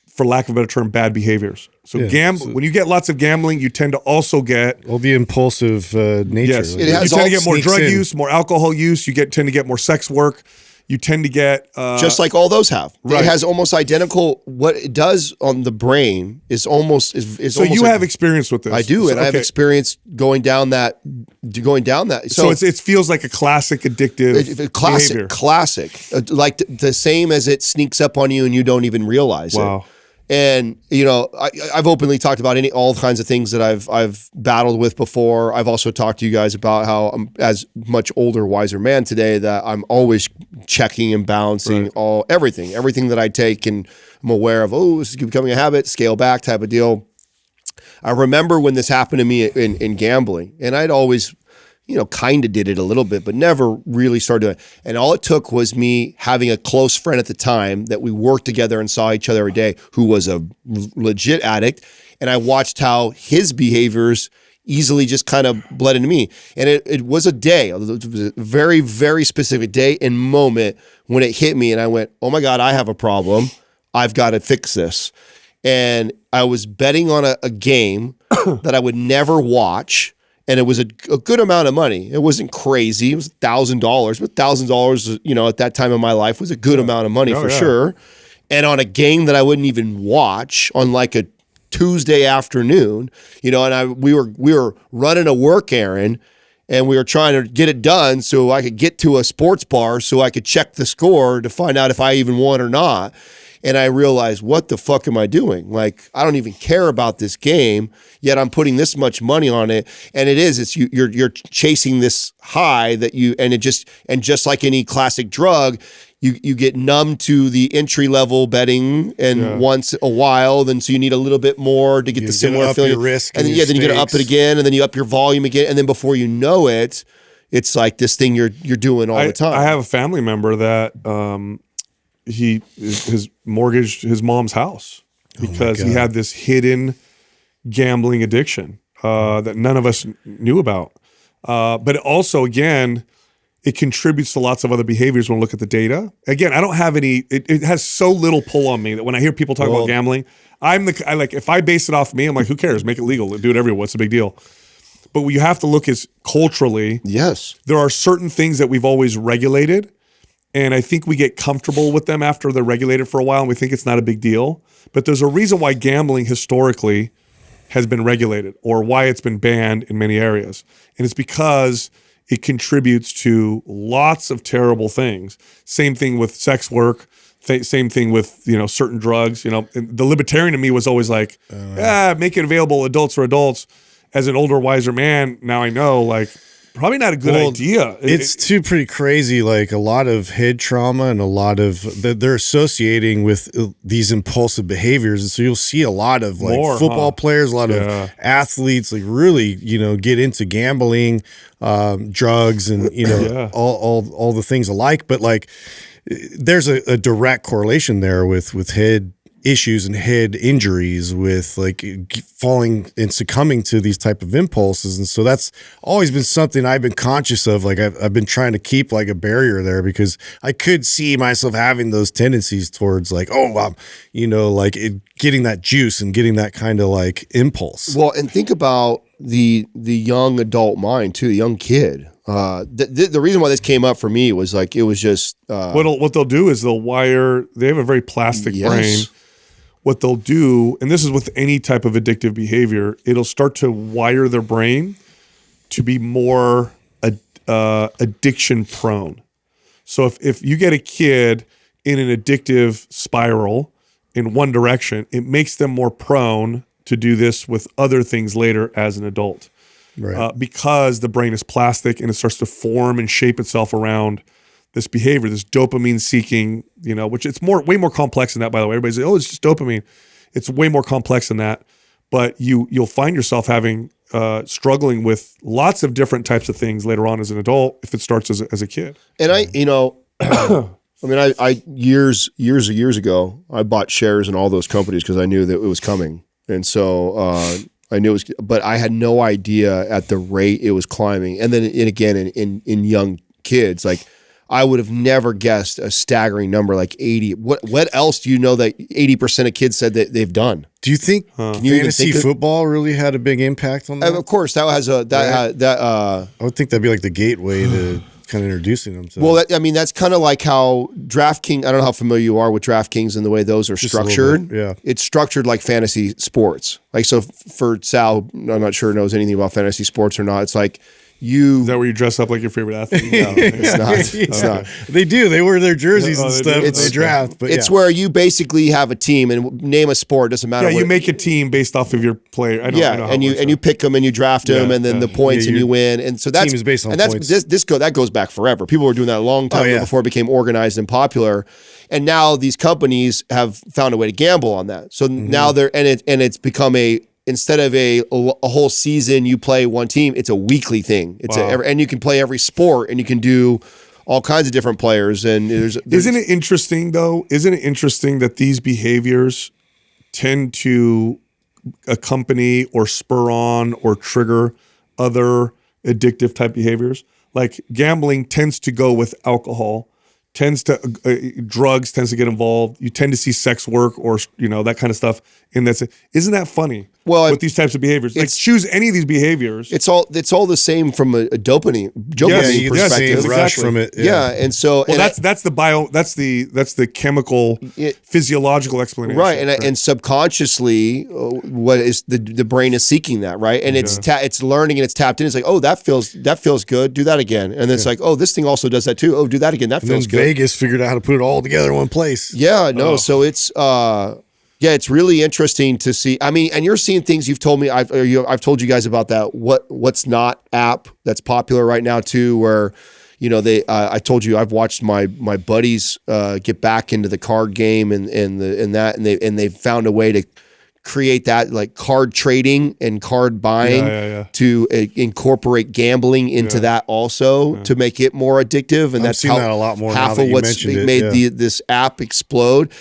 Speaker 1: for lack of a better term, bad behaviors. So when you get lots of gambling, you tend to also get
Speaker 2: the impulsive nature.
Speaker 1: Yes,
Speaker 2: Like,
Speaker 3: It has
Speaker 1: you tend to
Speaker 3: all
Speaker 1: get more drug
Speaker 2: sneaks in.
Speaker 1: use, more alcohol use. You tend to get more sex work. You tend to get
Speaker 3: just like all those have.
Speaker 1: right.
Speaker 3: It has almost identical. What it does on the brain is almost is.
Speaker 1: So
Speaker 3: almost
Speaker 1: you
Speaker 3: like-
Speaker 1: have experience with this.
Speaker 3: I do,
Speaker 1: So,
Speaker 3: and I have
Speaker 1: okay.
Speaker 3: experience going down that.
Speaker 1: So it feels like a classic addictive behavior.
Speaker 3: classic, like the same as it sneaks up on you and you don't even realize it.
Speaker 1: Wow.
Speaker 3: And I've openly talked about all kinds of things that I've battled with before. I've also talked to you guys about how I'm as much older, wiser man today, that I'm always checking and balancing everything that I take, and I'm aware of, this is becoming a habit, scale back type of deal. I remember when this happened to me in gambling, and I'd always, kind of did it a little bit, but never really started doing it. And all it took was me having a close friend at the time that we worked together and saw each other every day, who was a legit addict. And I watched how his behaviors easily just kind of bled into me. And it was a day, it was a very, very specific day and moment when it hit me. And I went, oh my God, I have a problem. I've got to fix this. And I was betting on a game that I would never watch. And it was a good amount of money. It wasn't crazy. It was $1,000, but $1,000, at that time in my life was a good amount of money for sure. And on a game that I wouldn't even watch on like a Tuesday afternoon, and we were running a work errand, and we were trying to get it done so I could get to a sports bar so I could check the score to find out if I even won or not. And I realized, what the fuck am I doing? Like, I don't even care about this game, yet I'm putting this much money on it. And you're chasing this high and just like any classic drug, you get numb to the entry level betting, and once a while, then so you need a little bit more to get the similar feeling.
Speaker 2: Your risk
Speaker 3: and then then you got to up it again, and then you up your volume again, and then before you know it, it's like this thing you're doing all the time.
Speaker 1: I have a family member that his mortgaged his mom's house because he had this hidden gambling addiction that none of us knew about. But also, again, it contributes to lots of other behaviors when we look at the data. Again, I don't have any, it has so little pull on me that when I hear people talk about gambling, if I base it off me, I'm like, who cares? Make it legal. Do it everywhere. What's the big deal? But what you have to look is culturally.
Speaker 3: Yes.
Speaker 1: There are certain things that we've always regulated, and I think we get comfortable with them after they're regulated for a while, and we think it's not a big deal. But there's a reason why gambling historically has been regulated, or why it's been banned in many areas. And it's because it contributes to lots of terrible things. Same thing with sex work. Same thing with certain drugs. The libertarian in me was always like, make it available. Adults are adults. As an older, wiser man, now I know, probably not a good idea.
Speaker 2: It's too pretty crazy. Like a lot of head trauma and a lot of they're associating with these impulsive behaviors, and so you'll see a lot of football players, a lot of athletes, really get into gambling, drugs, and all the things alike. But there's a direct correlation there with head issues and head injuries with like falling and succumbing to these type of impulses. And so that's always been something I've been conscious of. Like I've been trying to keep like a barrier there, because I could see myself having those tendencies towards like, like getting that juice and getting that kind of like impulse.
Speaker 3: Well, and think about the young adult mind too, the young kid. The reason why this came up for me was like, it was just
Speaker 1: what they'll do is they have a very plastic
Speaker 3: Yes.
Speaker 1: brain. What they'll do, and this is with any type of addictive behavior, it'll start to wire their brain to be more addiction prone. So if you get a kid in an addictive spiral in one direction, it makes them more prone to do this with other things later as an adult.
Speaker 2: Right.
Speaker 1: Because the brain is plastic and it starts to form and shape itself around this behavior, this dopamine seeking, which it's way more complex than that, by the way. Everybody's like, oh, it's just dopamine. It's way more complex than that. But you'll find yourself having struggling with lots of different types of things later on as an adult if it starts as a kid.
Speaker 3: And I years ago, I bought shares in all those companies because I knew that it was coming. And so I knew it was, but I had no idea at the rate it was climbing. And then again, in young kids, like I would have never guessed a staggering number like 80. What else do you know that 80% of kids said that they've done?
Speaker 2: Do you think fantasy football really had a big impact on that?
Speaker 3: Of course, that has
Speaker 2: I would think that'd be like the gateway to kind of introducing them to.
Speaker 3: Well, that's kind of like how DraftKings. I don't know how familiar you are with DraftKings and the way those are structured.
Speaker 2: Yeah,
Speaker 3: it's structured like fantasy sports. Like, so for Sal, I'm not sure knows anything about fantasy sports or not. It's like
Speaker 1: Is that where you dress up like your favorite athlete?
Speaker 3: No, it's not. It's not.
Speaker 2: They do. They wear their jerseys and stuff. They draft. But
Speaker 3: it's where you basically have a team and name a sport. Doesn't matter.
Speaker 1: Yeah, you make a team based off of your player. I know
Speaker 3: and you pick them and you draft them and then the points and you win. And so that's
Speaker 2: team is based on points.
Speaker 3: That goes back forever. People were doing that a long time ago before it became organized and popular. And now these companies have found a way to gamble on that. So now it's become instead of a whole season, you play one team. It's a weekly thing. And you can play every sport, and you can do all kinds of different players. And
Speaker 1: isn't it interesting though? Isn't it interesting that these behaviors tend to accompany or spur on or trigger other addictive type behaviors? Like gambling tends to go with alcohol. Drugs tends to get involved. You tend to see sex work or that kind of stuff. And isn't that funny?
Speaker 3: Well,
Speaker 1: with these types of behaviors, like choose any of these behaviors.
Speaker 3: It's all the same from a dopamine perspective.
Speaker 2: Yes, rush from it.
Speaker 3: Yeah, and so
Speaker 1: that's the chemical physiological explanation,
Speaker 3: right? And subconsciously, what is the brain is seeking that, right? And it's learning and it's tapped in. It's like, oh, that feels good. Do that again. And then it's like, oh, this thing also does that too. Oh, do that again. That feels good.
Speaker 2: Vegas figured out how to put it all together in one place.
Speaker 3: Yeah, no. So it's it's really interesting to see. I mean, and you're seeing things you've told me. I've told you guys about that. What's not app that's popular right now too, where I told you I've watched my buddies get back into the card game and they've found a way to create that like card trading and card buying to incorporate gambling into that also to make it more addictive. And that's
Speaker 2: seen that a lot more
Speaker 3: half of what's made this app explode.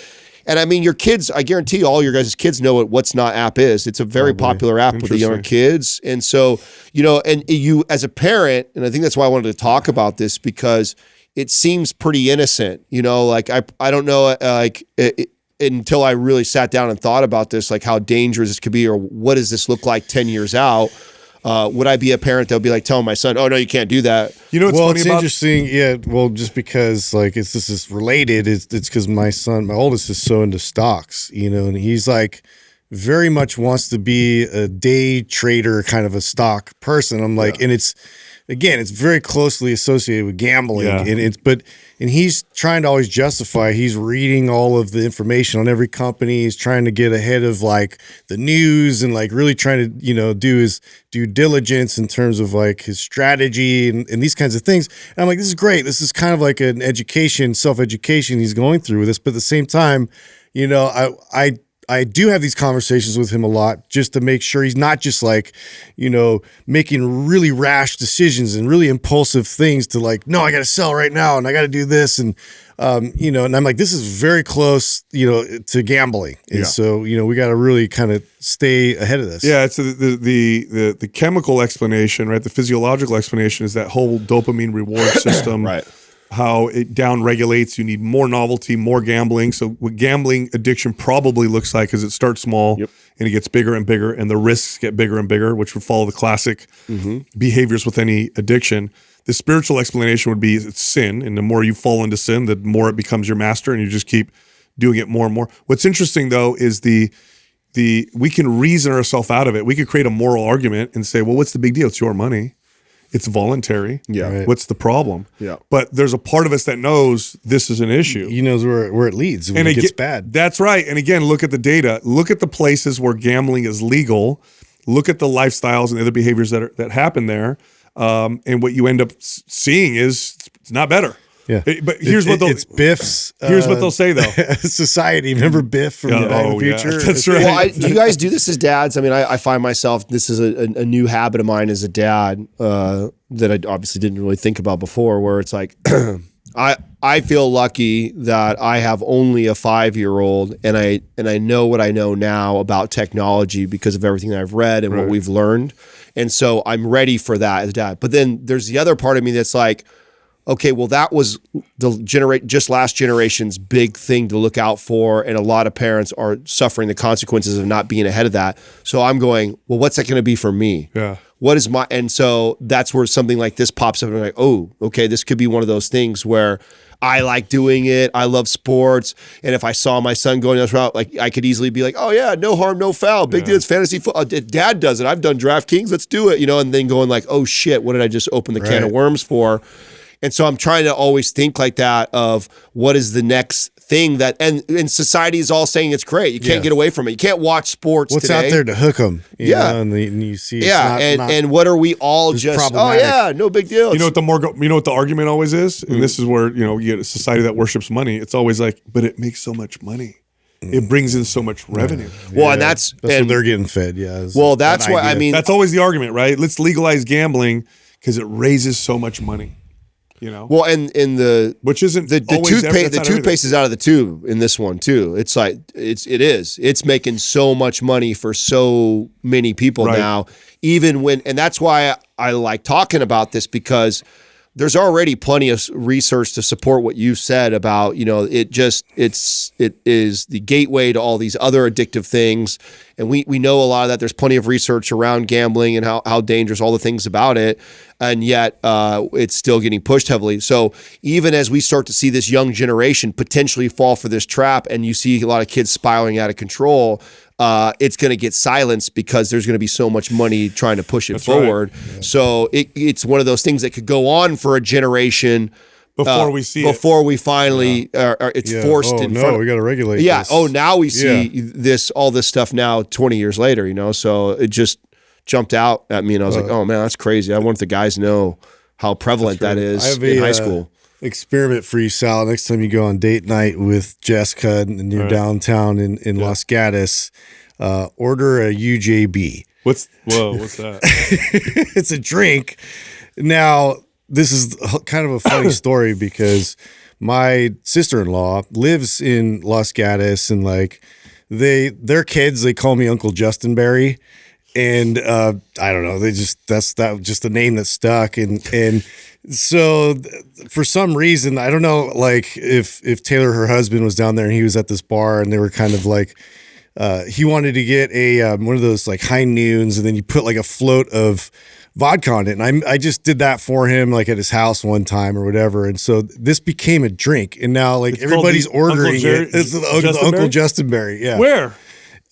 Speaker 3: And I mean, your kids, I guarantee all your guys' kids know what What's Not app is. It's a very popular app with the younger kids. And so, and you as a parent, and I think that's why I wanted to talk about this, because it seems pretty innocent, like I don't know, until I really sat down and thought about this, like how dangerous this could be, or what does this look like 10 years out? Would I be a parent that would be like telling my son, "Oh no, you can't do that"?
Speaker 1: What's funny
Speaker 2: it's
Speaker 1: about
Speaker 2: interesting. Yeah, well, just because like this is related. It's because my oldest is so into stocks, and he's like very much wants to be a day trader, kind of a stock person. I'm like, and it's very closely associated with gambling, and he's trying to always justify. He's reading all of the information on every company. He's trying to get ahead of like the news and like really trying to, do his due diligence in terms of like his strategy and these kinds of things. And I'm like, this is great. This is kind of like an self-education he's going through with this. But at the same time, I do have these conversations with him a lot just to make sure he's not just like, making really rash decisions and really impulsive things to like, no, I got to sell right now and I got to do this. And, and I'm like, this is very close, to gambling. And so, we got to really kind of stay ahead of this.
Speaker 1: Yeah. It's the chemical explanation, right? The physiological explanation is that whole dopamine reward system.
Speaker 3: Right.
Speaker 1: How it down regulates. You need more novelty, more gambling. So what gambling addiction probably looks like is it starts small and it gets bigger and bigger, and the risks get bigger and bigger, which would follow the classic behaviors with any addiction. The spiritual explanation would be it's sin, and the more you fall into sin, the more it becomes your master, and you just keep doing it more and more. What's interesting though is we can reason ourselves out of it. We could create a moral argument and say, well, what's the big deal? It's your money. It's voluntary.
Speaker 3: Yeah.
Speaker 2: Right.
Speaker 1: What's the problem?
Speaker 3: Yeah.
Speaker 1: But there's a part of us that knows this is an issue.
Speaker 2: He knows where it leads when it gets bad.
Speaker 1: That's right. And again, look at the data. Look at the places where gambling is legal. Look at the lifestyles and the other behaviors that happen there. And what you end up seeing is it's not better.
Speaker 2: Yeah.
Speaker 1: But here's what
Speaker 2: it's Biff's.
Speaker 1: Here's what they'll say though.
Speaker 2: Society. Remember Biff from Back to the Future?
Speaker 1: Yeah, that's right.
Speaker 3: Well, do you guys do this as dads? I mean, I find myself, this is a new habit of mine as a dad that I obviously didn't really think about before, where it's like, I feel lucky that I have only a 5-year-old and I know what I know now about technology because of everything that I've read and what we've learned. And so I'm ready for that as a dad. But then there's the other part of me that's like, okay, well, that was just last generation's big thing to look out for, and a lot of parents are suffering the consequences of not being ahead of that. So I'm going, well, what's that going to be for me?
Speaker 1: Yeah.
Speaker 3: What is my, and so that's where something like this pops up and I'm like, oh, okay, this could be one of those things where I like doing it. I love sports. And if I saw my son going this route, like I could easily be like, oh yeah, no harm, no foul. Big deal. It's fantasy football. Dad does it. I've done DraftKings. Let's do it. And then going like, oh shit, what did I just open the can of worms for? And so I'm trying to always think like that of what is the next thing that, and society is all saying it's great. You can't get away from it. You can't watch sports
Speaker 2: What's
Speaker 3: today.
Speaker 2: out there to hook them? And you see it's
Speaker 3: and what are we all just, oh yeah, no big deal.
Speaker 1: You know what the argument always is? And this is where, you get a society that worships money. It's always like, but it makes so much money. It brings in so much revenue.
Speaker 3: Well, and that's
Speaker 2: what they're getting fed. Yeah.
Speaker 3: Well, that's why, I mean.
Speaker 1: That's always the argument, right? Let's legalize gambling because it raises so much money.
Speaker 3: Well, and in the
Speaker 1: which isn't
Speaker 3: the toothpaste is out of the tube in this one too. It's like it's making so much money for so many people now. Even when, and that's why I like talking about this, because there's already plenty of research to support what you said about, it is the gateway to all these other addictive things. And we know a lot of that. There's plenty of research around gambling and how dangerous, all the things about it. And yet it's still getting pushed heavily. So even as we start to see this young generation potentially fall for this trap, and you see a lot of kids spiraling out of control, it's going to get silenced because there's going to be so much money trying to push it forward. Right. Yeah. So it's one of those things that could go on for a generation
Speaker 1: before we see
Speaker 3: before we finally it's forced in front.
Speaker 2: We got to regulate this.
Speaker 3: Now we see all this stuff now 20 years later, so it just jumped out at me and I was like, oh man, that's crazy. I wonder if the guys know how prevalent that is in high school.
Speaker 2: Experiment for you, Sal. Next time you go on date night with Jessica and you're downtown in Los Gatos, order a UJB.
Speaker 1: What's that?
Speaker 2: It's a drink. Now, this is kind of a funny story because my sister-in-law lives in Los Gatos, and like their kids, they call me Uncle Justin Berry. And I don't know, that's just a name that stuck. And so for some reason, I don't know, like if Taylor, her husband, was down there and he was at this bar and they were kind of like, he wanted to get a one of those like high noons, and then you put like a float of vodka on it. And I just did that for him, like at his house one time or whatever. And so this became a drink. And now like everybody's ordering it. It's the Uncle Justin Berry. Yeah.
Speaker 1: Where?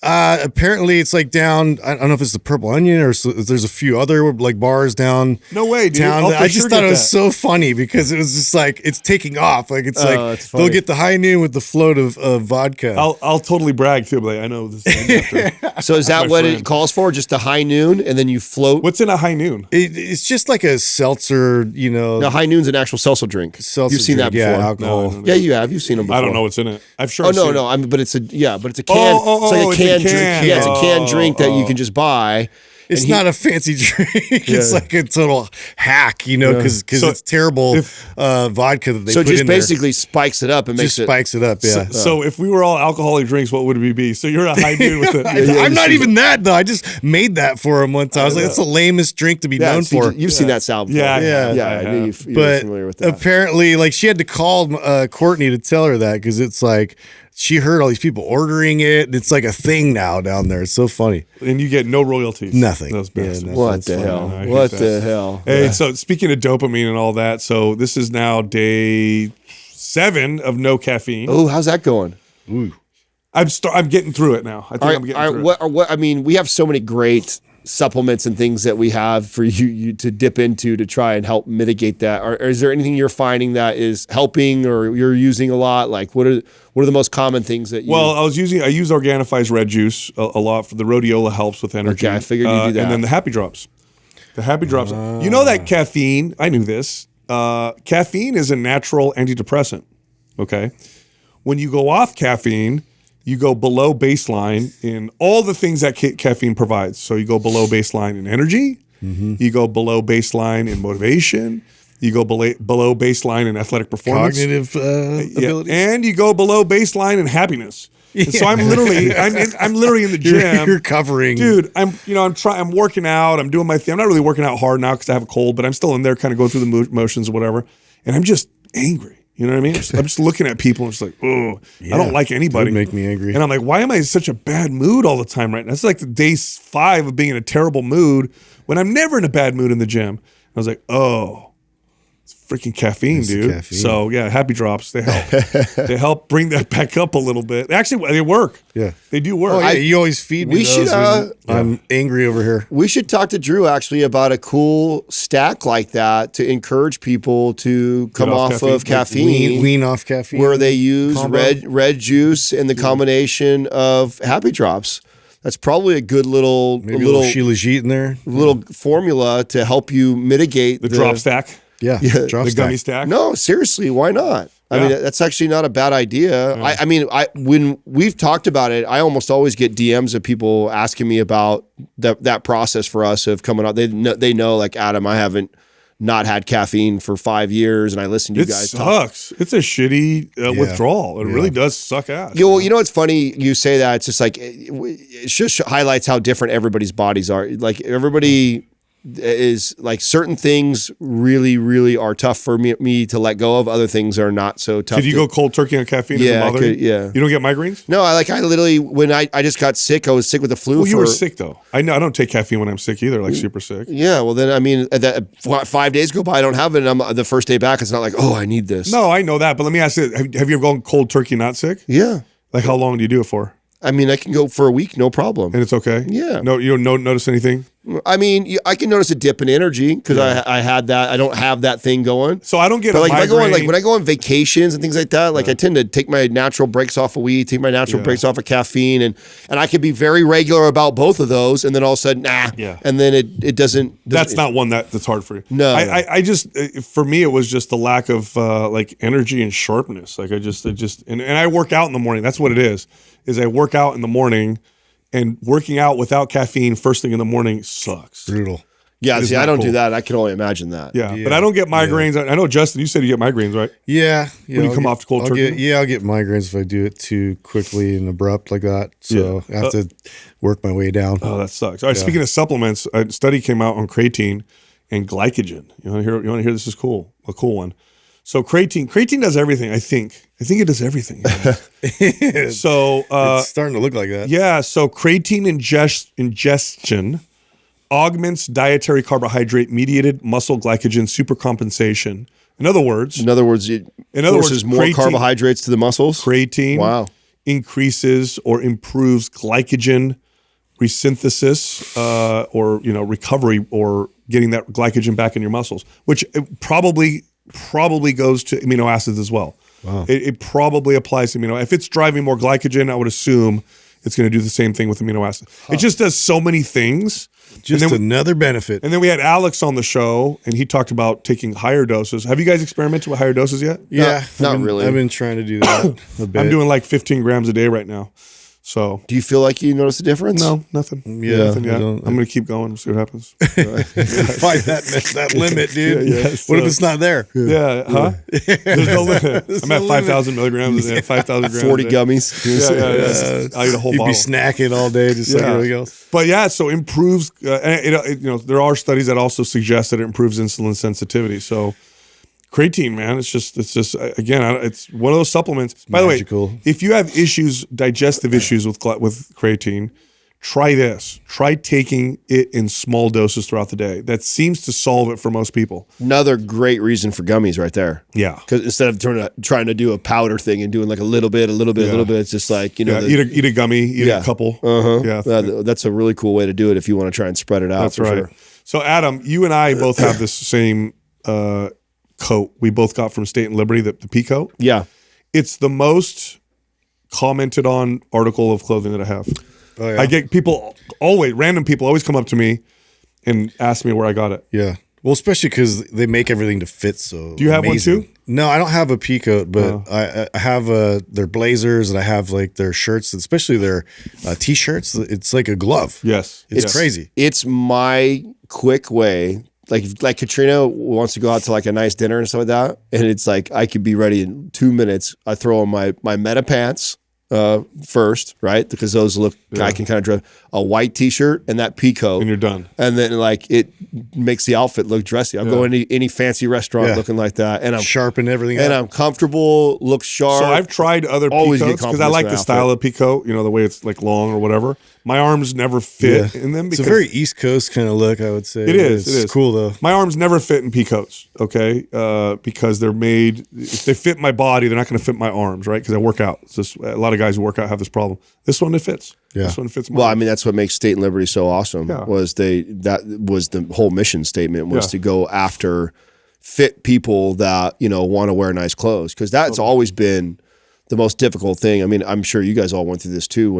Speaker 2: Apparently it's like down. I don't know if it's the Purple Onion or there's a few other like bars down.
Speaker 1: No way, dude.
Speaker 2: Town.
Speaker 1: I'll for
Speaker 2: I just
Speaker 1: sure
Speaker 2: thought
Speaker 1: get
Speaker 2: it was
Speaker 1: that.
Speaker 2: so funny because it was just like it's taking off. Like it's like
Speaker 3: that's funny.
Speaker 2: they'll get the high noon with the float of vodka.
Speaker 1: I'll totally brag too, but like, I know this is after.
Speaker 3: So is that
Speaker 1: my
Speaker 3: what
Speaker 1: friend.
Speaker 3: it calls for? Just a high noon, and then you float.
Speaker 1: What's in a high noon?
Speaker 2: It's just like a seltzer, you know.
Speaker 3: No, high noon's an actual seltzer drink.
Speaker 2: Seltzer
Speaker 3: You've seen
Speaker 2: drink,
Speaker 3: that before.
Speaker 2: yeah, alcohol.
Speaker 1: No.
Speaker 3: Yeah, you have. You've seen them before.
Speaker 1: I don't know what's in it. I'm sure.
Speaker 3: Oh
Speaker 1: I've
Speaker 3: no,
Speaker 1: seen
Speaker 3: no.
Speaker 1: it.
Speaker 3: But it's a but it's a can.
Speaker 1: Oh,
Speaker 3: it's like
Speaker 1: it's
Speaker 3: a
Speaker 1: a
Speaker 3: can
Speaker 1: can.
Speaker 3: drink. Yeah, it's a canned drink that you
Speaker 1: Oh.
Speaker 3: can just buy.
Speaker 2: It's not a fancy drink. It's like a total hack, you know, because
Speaker 1: So
Speaker 2: it's terrible vodka that they
Speaker 3: So it
Speaker 2: put
Speaker 3: just
Speaker 2: in there.
Speaker 3: basically spikes it up and makes
Speaker 2: Just
Speaker 3: it.
Speaker 2: spikes it up. Yeah.
Speaker 1: So if we were all alcoholic drinks, what would we be? So you're a high noon with it.
Speaker 2: I'm not even that though. I just made that for him one time. I was like, that's the lamest drink to be
Speaker 3: Yeah,
Speaker 2: known
Speaker 3: so
Speaker 2: for.
Speaker 3: you've seen that sound before.
Speaker 1: Yeah,
Speaker 3: yeah.
Speaker 1: I
Speaker 3: I knew
Speaker 1: have.
Speaker 3: you were
Speaker 2: But
Speaker 3: familiar with that.
Speaker 2: apparently, like she had to call Courtney to tell her that because it's like she heard all these people ordering it. And it's like a thing now down there. It's so funny.
Speaker 1: And you get no royalties.
Speaker 2: Nothing.
Speaker 1: Those
Speaker 2: Yeah,
Speaker 1: bastards.
Speaker 2: nothing.
Speaker 3: What the
Speaker 2: funny.
Speaker 3: hell?
Speaker 1: I hate
Speaker 3: What
Speaker 1: that.
Speaker 3: the hell?
Speaker 1: Hey, so speaking of dopamine and all that, so this is now day 7 of no caffeine.
Speaker 3: Oh, how's that going?
Speaker 1: I'm getting through it now. I think I'm getting through it.
Speaker 3: What? I mean, we have so many great supplements and things that we have for you to dip into to try and help mitigate that. Or is there anything you're finding that is helping or you're using a lot? Like what are the most common things that you?
Speaker 1: Well, I use Organifi's red juice a lot. For the rhodiola helps with energy.
Speaker 3: Okay, I figured you do that.
Speaker 1: And then the Happy Drops. The Happy Drops. You know that caffeine, I knew this. Caffeine is a natural antidepressant. Okay. When you go off caffeine, you go below baseline in all the things that caffeine provides. So you go below baseline in energy. You go below baseline in motivation. You go below baseline in athletic performance.
Speaker 2: Cognitive abilities.
Speaker 1: And you go below baseline in happiness. And so I'm literally in the gym.
Speaker 2: You're covering,
Speaker 1: Dude, I'm working out. I'm doing my thing. I'm not really working out hard now because I have a cold, but I'm still in there kind of going through the motions or whatever. And I'm just angry. You know what I mean? I'm just looking at people and just like, oh, I don't like anybody.
Speaker 2: That would make me angry.
Speaker 1: And I'm like, why am I in such a bad mood all the time right now? It's like the day 5 of being in a terrible mood when I'm never in a bad mood in the gym. I was like, oh, it's freaking caffeine,
Speaker 2: It's the
Speaker 1: dude.
Speaker 2: caffeine.
Speaker 1: So yeah, Happy Drops, they help. They help bring that back up a little bit. Actually, they work.
Speaker 2: Yeah.
Speaker 1: They do work.
Speaker 2: Oh, yeah, you always feed me
Speaker 3: we
Speaker 2: those
Speaker 3: should,
Speaker 2: when I'm angry over here.
Speaker 3: We should talk to Drew actually about a cool stack like that to encourage people to come
Speaker 1: off
Speaker 3: off
Speaker 1: caffeine.
Speaker 3: of caffeine,
Speaker 2: Wean off caffeine.
Speaker 3: where they use
Speaker 2: combo.
Speaker 3: red juice and the combination of Happy Drops. That's probably a good little
Speaker 2: Maybe a little Shilajit in there.
Speaker 3: little formula to help you mitigate
Speaker 1: the drop stack,
Speaker 2: Yeah. Drop
Speaker 1: the
Speaker 2: stack.
Speaker 1: gummy stack.
Speaker 3: No, seriously, why not? I
Speaker 1: Yeah.
Speaker 3: mean, that's actually not a bad idea. When we've talked about it, I almost always get DMs of people asking me about that process for us of coming out. They know, like, Adam, I haven't not had caffeine for 5 years, and I listen to you
Speaker 1: It
Speaker 3: guys talk.
Speaker 1: sucks. It's a shitty withdrawal. It really does suck ass.
Speaker 3: You know what's funny? You say that. It's just like it just highlights how different everybody's bodies are. Like everybody is like certain things really, really are tough for me to let go of. Other things are not so tough.
Speaker 1: Could you go cold turkey on caffeine?
Speaker 3: Yeah,
Speaker 1: Does it
Speaker 3: I
Speaker 1: bother
Speaker 3: could,
Speaker 1: you?
Speaker 3: yeah.
Speaker 1: You don't get migraines?
Speaker 3: No, I literally when I just got sick. I was sick with the flu.
Speaker 1: Well, you were sick though. I know. I don't take caffeine when I'm sick either. Like super sick.
Speaker 3: Yeah, well then I mean, 5 days go by, I don't have it. And I'm the first day back. It's not like, oh, I need this.
Speaker 1: No, I know that. But let me ask you: Have you ever gone cold turkey not sick?
Speaker 3: Yeah,
Speaker 1: Like how long do you do it for?
Speaker 3: I mean, I can go for a week, no problem.
Speaker 1: And it's okay.
Speaker 3: Yeah.
Speaker 1: No, you don't notice anything.
Speaker 3: I mean, I can notice a dip in energy because I had that. I don't have that thing going.
Speaker 1: So I don't get.
Speaker 3: But
Speaker 1: a
Speaker 3: like if I go on
Speaker 1: migraine.
Speaker 3: when I go on vacations and things like that, like I tend to take my natural breaks off of weed, take my natural breaks off of caffeine, and I can be very regular about both of those, and then all of a sudden, and then it doesn't.
Speaker 1: That's not one that's hard for you.
Speaker 3: No.
Speaker 1: I just for me it was just the lack of like energy and sharpness. Like and I work out in the morning. That's what it is. Is I work out in the morning, and working out without caffeine first thing in the morning sucks.
Speaker 2: Brutal.
Speaker 3: Yeah,
Speaker 1: It is
Speaker 3: see, I
Speaker 1: not
Speaker 3: don't
Speaker 1: cool.
Speaker 3: do that. I can only imagine that.
Speaker 1: Yeah, but I don't get migraines. I know Justin, you said you get migraines, right?
Speaker 2: Yeah.
Speaker 1: When you come off cold turkey?
Speaker 2: I'll get migraines if I do it too quickly and abrupt like that. So I have to work my way down.
Speaker 1: Oh, that sucks. All right, speaking of supplements, a study came out on creatine and glycogen. You want to hear this is cool, a cool one. So creatine does everything, I think. I think it does everything. So
Speaker 2: It's starting to look like that.
Speaker 1: yeah, so creatine ingestion augments dietary carbohydrate mediated muscle glycogen supercompensation. In other words,
Speaker 3: In other words, it
Speaker 1: In other
Speaker 3: forces
Speaker 1: words,
Speaker 3: more
Speaker 1: creatine-
Speaker 3: carbohydrates to the muscles.
Speaker 1: creatine
Speaker 3: Wow.
Speaker 1: increases or improves glycogen resynthesis or recovery or getting that glycogen back in your muscles, which it probably goes to amino acids as well.
Speaker 2: Wow.
Speaker 1: It probably applies to amino. If it's driving more glycogen, I would assume it's going to do the same thing with amino acids. It just does so many things.
Speaker 2: Just another benefit.
Speaker 1: And then we had Alex on the show, and he talked about taking higher doses. Have you guys experimented with higher doses yet?
Speaker 2: Yeah,
Speaker 3: not really.
Speaker 2: I've been trying to do that a bit.
Speaker 1: I'm doing like 15 grams a day right now. So
Speaker 3: Do you feel like you notice a difference?
Speaker 1: no, nothing.
Speaker 2: Yeah,
Speaker 1: Nothing yet.
Speaker 2: I don't-
Speaker 1: I'm going to keep going and see what happens.
Speaker 2: Find that limit, dude.
Speaker 1: Yeah,
Speaker 2: What if it's not there?
Speaker 1: Yeah, huh? There's no limit. I'm at 5,000 milligrams a day, 5,000 grams.
Speaker 3: 40
Speaker 1: a day.
Speaker 3: gummies.
Speaker 1: Yeah. I eat a whole
Speaker 2: You'd
Speaker 1: bottle.
Speaker 2: be snacking all day, just like everything else.
Speaker 1: But yeah, so improves. There are studies that also suggest that it improves insulin sensitivity. So creatine, man, it's just again, it's one of those supplements. By
Speaker 2: magical.
Speaker 1: the way, if you have digestive issues with creatine, try this. Try taking it in small doses throughout the day. That seems to solve it for most people.
Speaker 3: Another great reason for gummies right there.
Speaker 1: Yeah.
Speaker 3: Because instead of trying to do a powder thing and doing like a little bit, it's just like,
Speaker 1: Yeah, eat a gummy, eat a couple. Yeah,
Speaker 3: that's a really cool way to do it if you want to try and spread it out.
Speaker 1: that's
Speaker 3: for
Speaker 1: right.
Speaker 3: Sure.
Speaker 1: So Adam, you and I both have this same coat. We both got from State and Liberty, the pea coat.
Speaker 3: Yeah.
Speaker 1: It's the most commented on article of clothing that I have.
Speaker 2: Oh, yeah.
Speaker 1: I get random people always come up to me and ask me where I got it.
Speaker 2: Yeah. Well, especially because they make everything to fit. So
Speaker 1: Do you have
Speaker 2: amazing.
Speaker 1: one too?
Speaker 2: No, I don't have a pea coat, but I have their blazers and I have like their shirts, especially their t-shirts. It's like a glove.
Speaker 1: Yes.
Speaker 2: It's crazy.
Speaker 3: It's my quick way. Like Katrina wants to go out to like a nice dinner and stuff like that, and it's like I could be ready in 2 minutes. I throw on my Meta pants first, right? Because those look, I can kind of drive a white t-shirt and that pea coat,
Speaker 1: And you're done.
Speaker 3: and then like it makes the outfit look dressy. I'll go into any fancy restaurant looking like that, and I'm
Speaker 2: Sharpen everything
Speaker 3: and
Speaker 2: up.
Speaker 3: I'm comfortable, look sharp.
Speaker 1: So I've tried other pea
Speaker 3: Always get
Speaker 1: coats because I
Speaker 3: compliments
Speaker 1: like
Speaker 3: for
Speaker 1: the
Speaker 3: the
Speaker 1: style of pea coat, the way it's like long or whatever. My arms never fit in them
Speaker 2: It's
Speaker 1: because
Speaker 2: a very East Coast kind of look, I would say.
Speaker 1: It is.
Speaker 2: It's cool though.
Speaker 1: my arms never fit in pea coats, okay? Because they're made, if they fit my body, they're not going to fit my arms, right? Because I work out. It's just, a lot of guys who work out have this problem. This one, it fits.
Speaker 2: Yeah.
Speaker 1: This one fits my
Speaker 3: Well, I
Speaker 1: arms.
Speaker 3: mean, that's what makes State and Liberty so awesome.
Speaker 1: Yeah.
Speaker 3: That was the whole mission statement was
Speaker 1: Yeah.
Speaker 3: to go after fit people that want to wear nice clothes, because that's always been the most difficult thing. I mean, I'm sure you guys all went through this too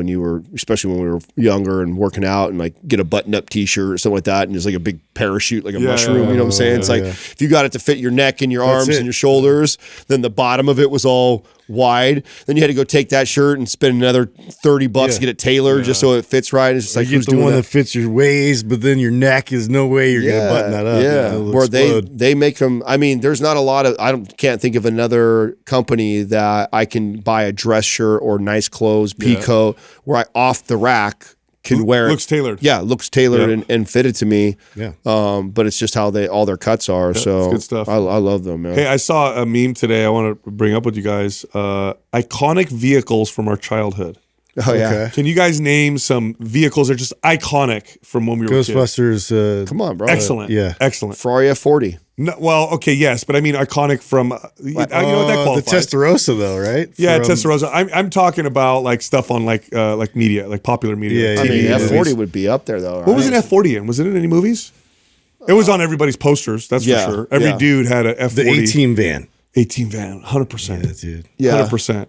Speaker 3: especially when we were younger and working out and like get a button-up t-shirt or something like that, and there's like a big parachute, like a mushroom. You know what I'm saying? It's like if you got it to fit your neck and your arms and your shoulders, then the bottom of it was all wide. Then you had to go take that shirt and spend another $30 to get it tailored just so it fits right. It's just like
Speaker 2: You get the one that fits your waist, but then your neck is no way you're gonna button that up.
Speaker 3: Yeah,
Speaker 2: It'll
Speaker 3: where
Speaker 2: explode.
Speaker 3: they make them. I mean, there's not a lot of. Can't think of another company that I can buy a dress shirt or nice clothes, pea coat, where I off the rack can wear
Speaker 1: looks
Speaker 3: it.
Speaker 1: tailored.
Speaker 3: Yeah, looks tailored and fitted to me.
Speaker 2: Yeah.
Speaker 3: But it's just how all their cuts are. So
Speaker 1: it's good stuff.
Speaker 3: I love them, man.
Speaker 1: Hey, I saw a meme today I want to bring up with you guys. Iconic vehicles from our childhood.
Speaker 3: Oh yeah.
Speaker 2: Okay.
Speaker 1: Can you guys name some vehicles that are just iconic from when we were kids?
Speaker 2: Ghostbusters.
Speaker 3: Come on, bro.
Speaker 1: Excellent.
Speaker 2: Yeah.
Speaker 1: Excellent.
Speaker 3: Ferrari F40.
Speaker 1: No, well, okay, yes, but I mean iconic from you know what that
Speaker 2: The
Speaker 1: qualifies.
Speaker 2: Testarossa, though, right?
Speaker 1: Yeah,
Speaker 2: From-
Speaker 1: Testarossa. I'm talking about like stuff on like media, like popular media.
Speaker 2: Yeah,
Speaker 3: I
Speaker 1: TV
Speaker 3: mean,
Speaker 1: movies.
Speaker 3: F40 would be up there though.
Speaker 1: What was an F40 in? Was it in any movies? It was on everybody's posters. That's
Speaker 3: Yeah,
Speaker 1: for sure. Every
Speaker 3: yeah.
Speaker 1: dude had a F40.
Speaker 2: The 18 van.
Speaker 1: 18 van, 100%.
Speaker 2: Yeah, dude.
Speaker 3: Yeah.
Speaker 1: 100%.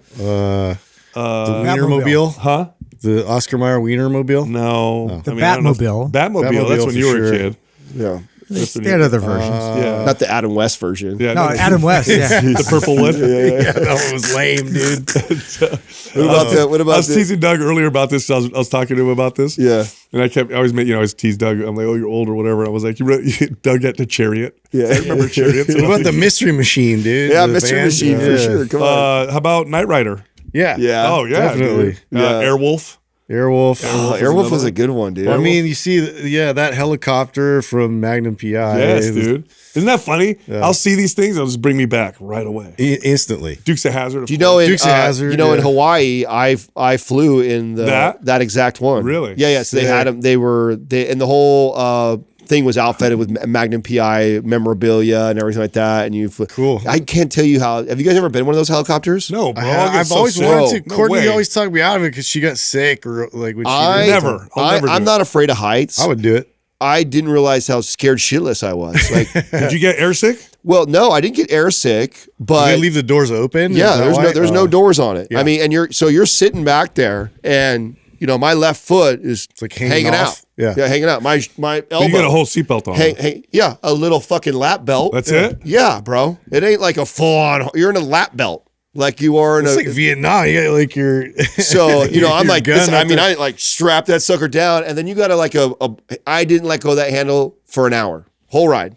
Speaker 2: The Wienermobile.
Speaker 1: Huh?
Speaker 2: The Oscar Mayer Wienermobile.
Speaker 1: No.
Speaker 4: The
Speaker 1: I don't know if-
Speaker 4: Batmobile.
Speaker 1: Batmobile. That's
Speaker 2: Batmobile
Speaker 1: when you
Speaker 2: for
Speaker 1: were a
Speaker 2: sure.
Speaker 1: kid.
Speaker 3: Yeah.
Speaker 1: That's when
Speaker 4: They
Speaker 1: you-
Speaker 4: had other versions.
Speaker 1: Yeah.
Speaker 3: Not the Adam West version.
Speaker 1: Yeah,
Speaker 4: no, Adam West. Yeah.
Speaker 1: the purple one.
Speaker 2: Yeah, that one was lame, dude.
Speaker 3: What about
Speaker 1: I was
Speaker 3: the?
Speaker 1: teasing Doug earlier about this. I was talking to him about this.
Speaker 3: Yeah.
Speaker 1: And I always made, I always tease Doug. I'm like, oh, you're old or whatever. And I was like, Doug got the Chariot.
Speaker 3: Yeah.
Speaker 1: I remember Chariots.
Speaker 2: What about the Mystery Machine, dude?
Speaker 3: Yeah,
Speaker 2: The
Speaker 3: Mystery
Speaker 2: van?
Speaker 3: Machine for
Speaker 2: Yeah.
Speaker 3: sure. Come on.
Speaker 1: How about Knight Rider?
Speaker 2: Yeah.
Speaker 3: Yeah.
Speaker 1: Oh, yeah.
Speaker 2: definitely.
Speaker 1: Dude.
Speaker 3: Yeah.
Speaker 1: Airwolf.
Speaker 2: Airwolf.
Speaker 3: Airwolf was a good one, dude.
Speaker 2: I mean, you see, that helicopter from Magnum PI.
Speaker 1: Yes,
Speaker 2: it was
Speaker 1: dude. Isn't that funny? I'll see these things. It'll just bring me back right away.
Speaker 2: Instantly.
Speaker 1: Dukes of Hazzard.
Speaker 3: Do you know in
Speaker 2: Dukes of Hazzard,
Speaker 3: in
Speaker 2: yeah.
Speaker 3: Hawaii, I flew in that exact one.
Speaker 1: Really?
Speaker 3: Yeah. So they had them. They in the whole thing was outfitted with Magnum PI memorabilia and everything like that. And
Speaker 2: Cool.
Speaker 3: I can't tell you how. Have you guys ever been in one of those helicopters?
Speaker 1: No, bro.
Speaker 2: I've
Speaker 1: so
Speaker 2: always
Speaker 1: sick.
Speaker 2: wanted to.
Speaker 1: No
Speaker 2: Courtney
Speaker 1: way.
Speaker 2: always talked me out of it because she got sick or like when she
Speaker 3: I
Speaker 1: Never. I'll never do
Speaker 3: I'm
Speaker 1: it.
Speaker 3: not afraid of heights.
Speaker 2: I would do it.
Speaker 3: I didn't realize how scared shitless I was. Like,
Speaker 1: Did you get airsick?
Speaker 3: well, no, I didn't get airsick, but
Speaker 2: Did they leave the doors open?
Speaker 3: yeah,
Speaker 2: Is that
Speaker 3: there's
Speaker 2: why?
Speaker 3: no doors on it.
Speaker 2: Yeah.
Speaker 3: I mean, and you're sitting back there, and my left foot is
Speaker 2: like hanging
Speaker 3: out.
Speaker 2: off. Yeah.
Speaker 3: hanging out. My elbow.
Speaker 1: You got a whole seatbelt on.
Speaker 3: Yeah, a little fucking lap belt.
Speaker 1: That's it?
Speaker 3: Yeah, bro. It ain't like a full on. You're in a lap belt like you are in
Speaker 2: It's
Speaker 3: a.
Speaker 2: like Vietnam. You got like your.
Speaker 3: So I'm
Speaker 2: your
Speaker 3: like,
Speaker 2: gun
Speaker 3: listen,
Speaker 2: up
Speaker 3: I mean,
Speaker 2: there.
Speaker 3: I like strap that sucker down, and then you got to like I didn't let go of that handle for an hour. Whole ride.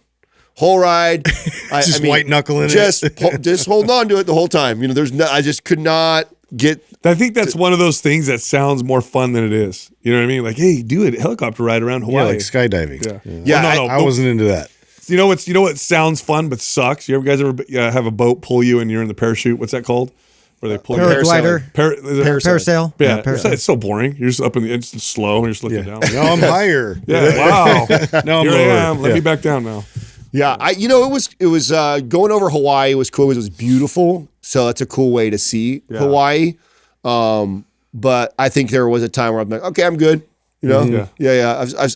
Speaker 2: Just white knuckling
Speaker 3: it. Just holding on to it the whole time. I just could not get.
Speaker 1: I think that's one of those things that sounds more fun than it is. You know what I mean? Like, hey, do a helicopter ride around
Speaker 2: Yeah,
Speaker 1: Hawaii.
Speaker 2: like skydiving.
Speaker 1: Yeah.
Speaker 3: Yeah,
Speaker 1: Well, no,
Speaker 2: I wasn't into that.
Speaker 1: You know what sounds fun but sucks? You guys ever have a boat pull you and you're in the parachute? What's that called? Where they pull you?
Speaker 4: Paraglider.
Speaker 1: Parasail.
Speaker 4: Parasail.
Speaker 1: Yeah,
Speaker 4: parasail.
Speaker 1: it's so boring. You're just up in the it's slow and you're just looking down.
Speaker 2: No, I'm higher.
Speaker 1: Yeah, wow.
Speaker 2: No, I'm
Speaker 1: Here I
Speaker 2: lower.
Speaker 1: am. Let me back down now.
Speaker 3: Yeah, it was going over Hawaii was cool. It was beautiful, so that's a cool way to see Hawaii. But I think there was a time where I'm like, okay, I'm good. Yeah.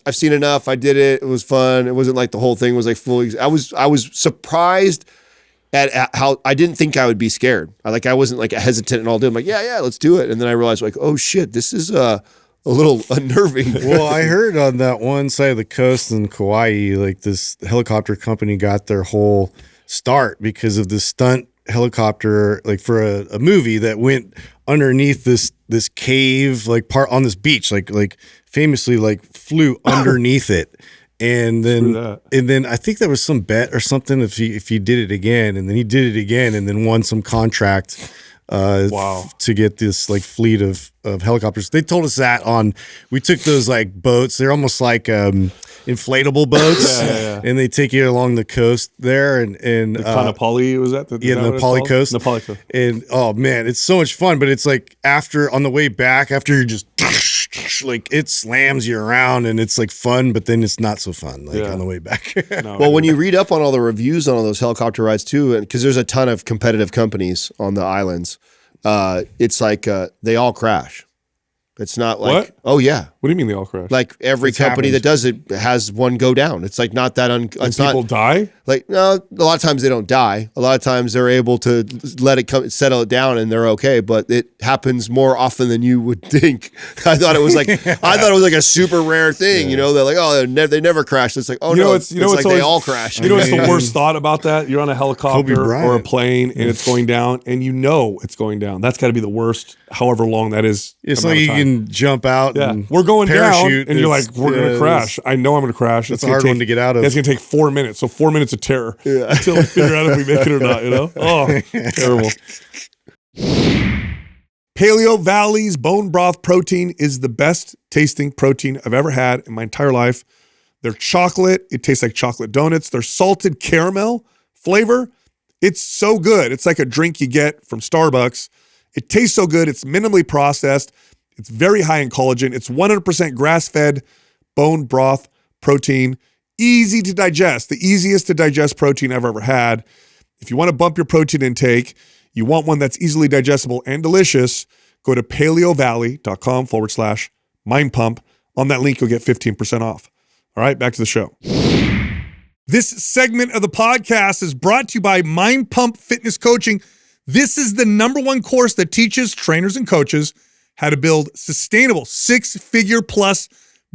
Speaker 3: I've seen enough. I did it. It was fun. It wasn't like the whole thing was like fully. I was surprised at how I didn't think I would be scared. I wasn't like hesitant and all. I'm like, yeah, let's do it. And then I realized like, oh shit, this is a little unnerving.
Speaker 2: Well, I heard on that one side of the coast in Kauai, like this helicopter company got their whole start because of this stunt helicopter, like for a movie that went underneath this cave, like part on this beach, like famously like flew underneath it. And then I think there was some bet or something if he did it again, and then he did it again, and then won some contract to get this like fleet of helicopters. They told us that we took those like boats. They're almost like inflatable boats, and they take you along the coast there. And
Speaker 1: the Nepali was that?
Speaker 2: The Nepali coast.
Speaker 1: Nepali coast.
Speaker 2: And oh man, it's so much fun. But it's like on the way back, after you're just like it slams you around, and it's like fun, but then it's not so fun on the way back.
Speaker 3: Well, when you read up on all the reviews on all those helicopter rides too, and because there's a ton of competitive companies on the islands, it's like they all crash. It's not like,
Speaker 1: what?
Speaker 3: Oh yeah.
Speaker 1: What do you mean they all crash?
Speaker 3: Like every company that does it has one go down. It's like not that it's
Speaker 1: people
Speaker 3: not
Speaker 1: die?
Speaker 3: Like no, a lot of times they don't die. A lot of times they're able to let it settle it down and they're okay. But it happens more often than you would think. I thought it was like a super rare thing. Yeah. They're like, oh, they never crash. It's like, oh no, it's like they all crash.
Speaker 1: You know what's the worst thought about that? You're on a helicopter or a plane and it's going down, and it's going down. That's got to be the worst. However long that is.
Speaker 2: It's like you can jump out.
Speaker 1: Yeah,
Speaker 2: and
Speaker 1: we're going
Speaker 2: parachute,
Speaker 1: down, and you're like, we're going to crash. I know I'm going to crash.
Speaker 2: It's a hard one to get out of.
Speaker 1: It's going to take 4 minutes. So 4 minutes of terror until we figure out if we make it or not. Oh, terrible. Paleo Valley's bone broth protein is the best tasting protein I've ever had in my entire life. Their chocolate, it tastes like chocolate donuts. Their salted caramel flavor, it's so good. It's like a drink you get from Starbucks. It tastes so good. It's minimally processed. It's very high in collagen. It's 100% grass-fed bone broth protein. Easy to digest. The easiest to digest protein I've ever had. If you want to bump your protein intake, you want one that's easily digestible and delicious, go to paleovalley.com/mindpump. On that link, you'll get 15% off. All right, back to the show. This segment of the podcast is brought to you by Mind Pump Fitness Coaching. This is the #1 course that teaches trainers and coaches how to build sustainable 6-figure plus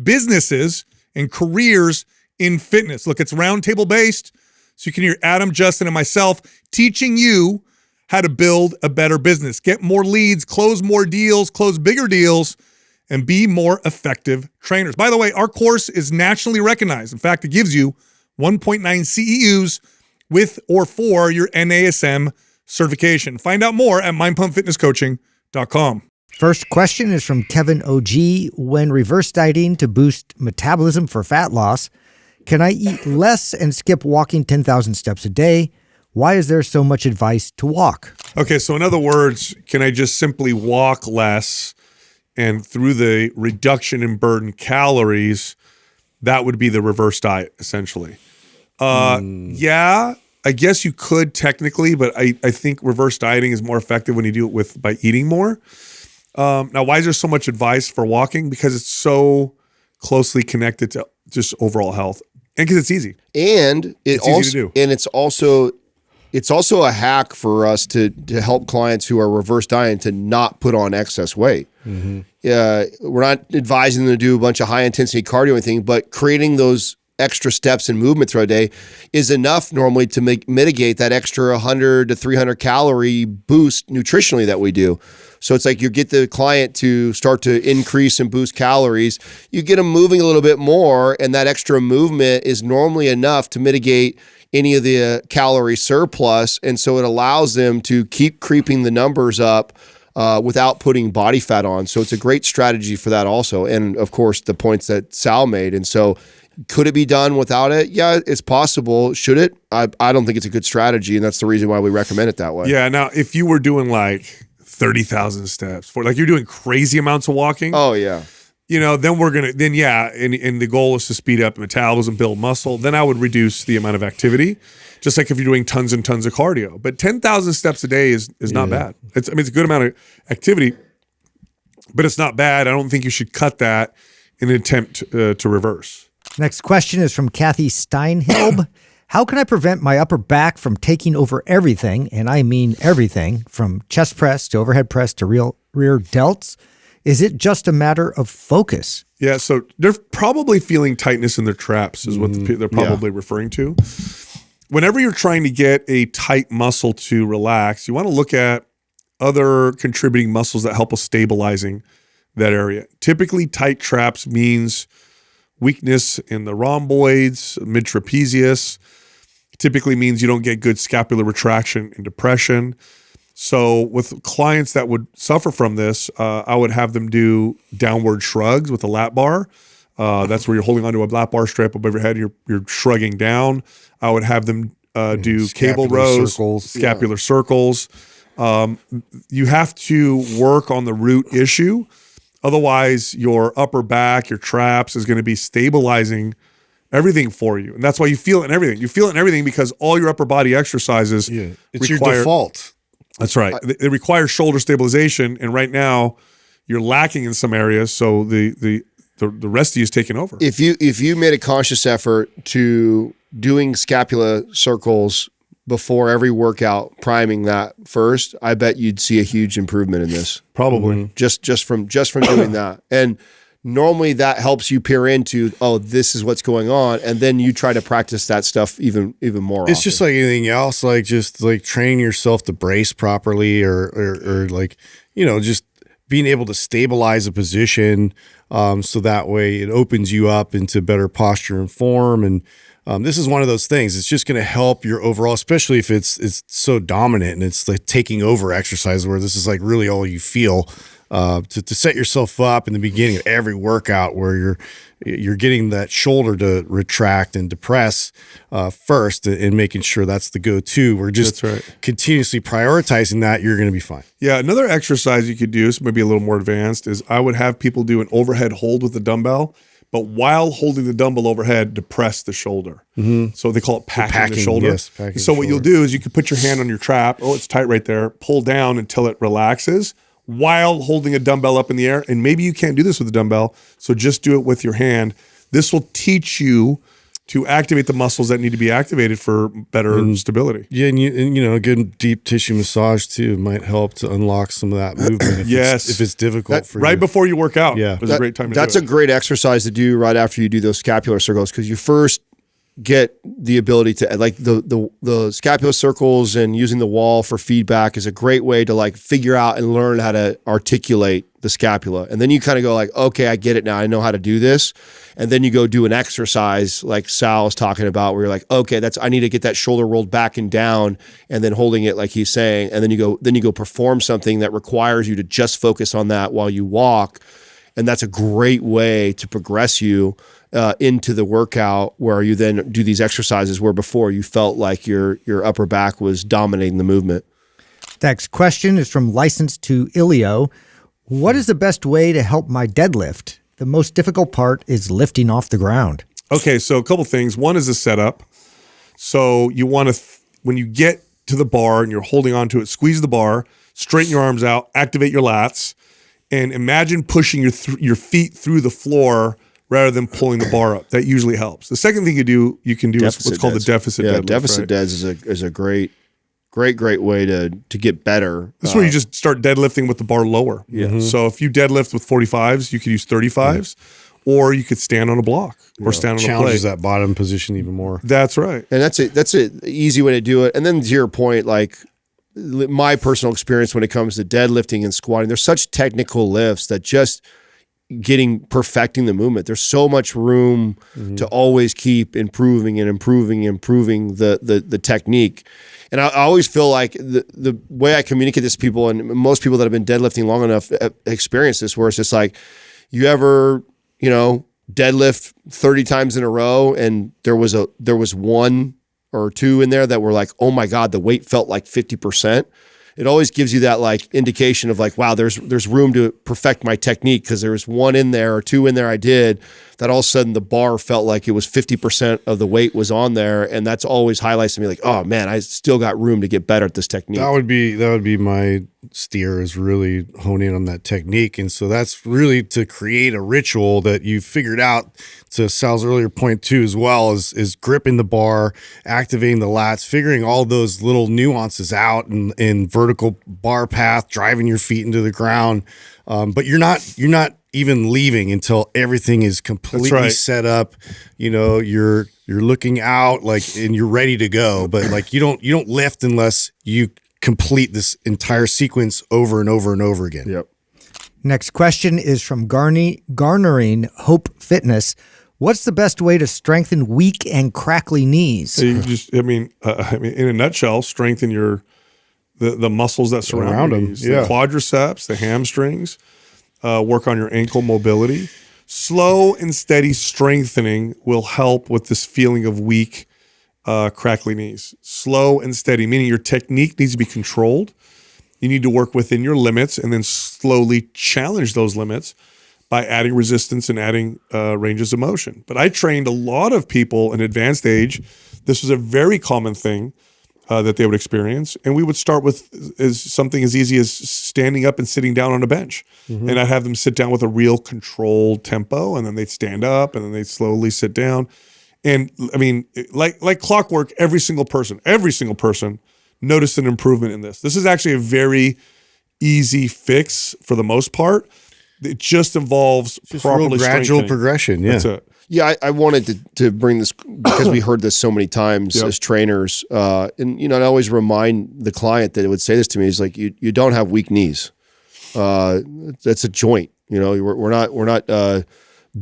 Speaker 1: businesses and careers in fitness. Look, it's roundtable based, so you can hear Adam, Justin, and myself teaching you how to build a better business, get more leads, close more deals, close bigger deals, and be more effective trainers. By the way, our course is nationally recognized. In fact, it gives you 1.9 CEUs with or for your NASM certification. Find out more at mindpumpfitnesscoaching.com.
Speaker 4: First question is from Kevin OG. When reverse dieting to boost metabolism for fat loss, can I eat less and skip walking 10,000 steps a day? Why is there so much advice to walk?
Speaker 1: Okay, so in other words, can I just simply walk less, and through the reduction in burden calories, that would be the reverse diet essentially. Yeah, I guess you could technically, but I think reverse dieting is more effective when you do it by eating more. Now, why is there so much advice for walking? Because it's so closely connected to just overall health, and because it's easy.
Speaker 3: And it's
Speaker 1: easy to do.
Speaker 3: And it's also a hack for us to help clients who are reverse dieting to not put on excess weight. We're not advising them to do a bunch of high intensity cardio or anything, but creating those extra steps and movement throughout a day is enough normally to mitigate that extra 100 to 300 calorie boost nutritionally that we do. So it's like you get the client to start to increase and boost calories, you get them moving a little bit more, and that extra movement is normally enough to mitigate any of the calorie surplus. And so it allows them to keep creeping the numbers up without putting body fat on. So it's a great strategy for that also. And of course, the points that Sal made. And so could it be done without it? Yeah, it's possible. Should it? I don't think it's a good strategy, and that's the reason why we recommend it that way.
Speaker 1: Yeah. Now, if you were doing like 30,000 steps, like you're doing crazy amounts of walking.
Speaker 3: Oh yeah.
Speaker 1: Then yeah, and the goal is to speed up metabolism, build muscle. Then I would reduce the amount of activity, just like if you're doing tons and tons of cardio. But 10,000 steps a day is not bad. It's a good amount of activity, but it's not bad. I don't think you should cut that in an attempt to reverse.
Speaker 4: Next question is from Kathy Steinhilb. How can I prevent my upper back from taking over everything, and I mean everything, from chest press to overhead press to rear delts? Is it just a matter of focus?
Speaker 1: Yeah, so they're probably feeling tightness in their traps is what they're probably referring to. Whenever you're trying to get a tight muscle to relax, you want to look at other contributing muscles that help with stabilizing that area. Typically, tight traps means weakness in the rhomboids, mid-trapezius. Typically means you don't get good scapular retraction and depression. So with clients that would suffer from this, I would have them do downward shrugs with a lap bar. That's where you're holding onto a lap bar strap above your head. You're shrugging down. I would have them do cable rows, scapular circles. You have to work on the root issue. Otherwise, your upper back, your traps is going to be stabilizing everything for you. And that's why you feel it in everything. You feel it in everything because all your upper body exercises
Speaker 2: it's your default.
Speaker 1: That's right. It requires shoulder stabilization. And right now, you're lacking in some areas. So the rest of you is taking over.
Speaker 3: If you made a conscious effort to doing scapula circles before every workout, priming that first, I bet you'd see a huge improvement in this.
Speaker 1: Probably
Speaker 3: just from doing that. And normally that helps you peer into, oh, this is what's going on, and then you try to practice that stuff even more.
Speaker 2: It's just like anything else, like just like training yourself to brace properly, or like just being able to stabilize a position, so that way it opens you up into better posture and form. And this is one of those things. It's just going to help your overall, especially if it's so dominant and it's like taking over exercise, where this is like really all you feel. To set yourself up in the beginning of every workout, where you're getting that shoulder to retract and depress first, and making sure that's the go-to. We're just continuously prioritizing that. You're going to be fine. Yeah.
Speaker 1: Another exercise you could do, so maybe a little more advanced, is I would have people do an overhead hold with the dumbbell, but while holding the dumbbell overhead, depress the shoulder. So they call it packing the shoulder.
Speaker 2: Yes, packing
Speaker 1: so
Speaker 2: the
Speaker 1: what
Speaker 2: shoulder.
Speaker 1: you'll do is you can put your hand on your trap. Oh, it's tight right there. Pull down until it relaxes, while holding a dumbbell up in the air. And maybe you can't do this with a dumbbell, so just do it with your hand. This will teach you to activate the muscles that need to be activated for better stability.
Speaker 2: Yeah, and a good deep tissue massage too might help to unlock some of that movement. If it's difficult for you.
Speaker 1: Right before you work out.
Speaker 2: Yeah.
Speaker 1: It's a great time to do it.
Speaker 3: That's a great exercise to do right after you do those scapular circles, because you first get the ability to, like, the scapular circles, and using the wall for feedback is a great way to like figure out and learn how to articulate the scapula. And then you kind of go like, okay, I get it now. I know how to do this. And then you go do an exercise like Sal was talking about, where you're like, okay, I need to get that shoulder rolled back and down, and then holding it like he's saying. And then you go perform something that requires you to just focus on that while you walk. And that's a great way to progress you into the workout, where you then do these exercises where before you felt like your upper back was dominating the movement.
Speaker 4: Next question is from License to Ilio. What is the best way to help my deadlift? The most difficult part is lifting off the ground.
Speaker 1: Okay, so a couple things. One is the setup. So you want to, when you get to the bar and you're holding onto it, squeeze the bar, straighten your arms out, activate your lats, and imagine pushing your feet through the floor rather than pulling the bar up. That usually helps. The second thing you can do is what's called the deficit deadlift.
Speaker 3: Deficit deads is a great way to get better.
Speaker 1: This is where you just start deadlifting with the bar lower.
Speaker 3: Yeah.
Speaker 1: So if you deadlift with 45s, you could use 35s, or you could stand on a block or stand on a plate.
Speaker 2: Challenges that bottom position even more.
Speaker 1: That's right.
Speaker 3: And that's an easy way to do it. And then to your point, like my personal experience when it comes to deadlifting and squatting, there's such technical lifts that just perfecting the movement. There's so much room to always keep improving the technique. And I always feel like the way I communicate this to people, and most people that have been deadlifting long enough experience this, where it's just like, you ever, deadlift 30 times in a row and there was one or two in there that were like, oh my God, the weight felt like 50%. It always gives you that like indication of like, wow, there's room to perfect my technique, because there was one in there or two in there I did that all of a sudden the bar felt like it was 50% of the weight was on there. And that's always highlights to me like, oh man, I still got room to get better at this technique.
Speaker 2: That would be my steer, is really hone in on that technique. And so that's really to create a ritual that you figured out, to Sal's earlier point too, as well, is gripping the bar, activating the lats, figuring all those little nuances out in vertical bar path, driving your feet into the ground. But you're not even leaving until everything is completely set up. You're looking out and you're ready to go. But like you don't lift unless you complete this entire sequence over and over and over again.
Speaker 3: Yep.
Speaker 4: Next question is from Garnering Hope Fitness. What's the best way to strengthen weak and crackly knees?
Speaker 1: You just, in a nutshell, strengthen the muscles that surround your knees, the quadriceps, the hamstrings. Work on your ankle mobility. Slow and steady strengthening will help with this feeling of weak, crackly knees. Slow and steady, meaning your technique needs to be controlled. You need to work within your limits and then slowly challenge those limits by adding resistance and adding ranges of motion. But I trained a lot of people in advanced age. This was a very common thing that they would experience. And we would start with something as easy as standing up and sitting down on a bench. Mm-hmm. And I'd have them sit down with a real controlled tempo, and then they'd stand up and then they'd slowly sit down. And like clockwork, every single person noticed an improvement in this. This is actually a very easy fix for the most part. It just involves properly
Speaker 2: gradual progression. Yeah.
Speaker 1: That's it.
Speaker 3: Yeah, I wanted to bring this because we heard this so many times as trainers, and I always remind the client that it would say this to me is like, you don't have weak knees. That's a joint. We're not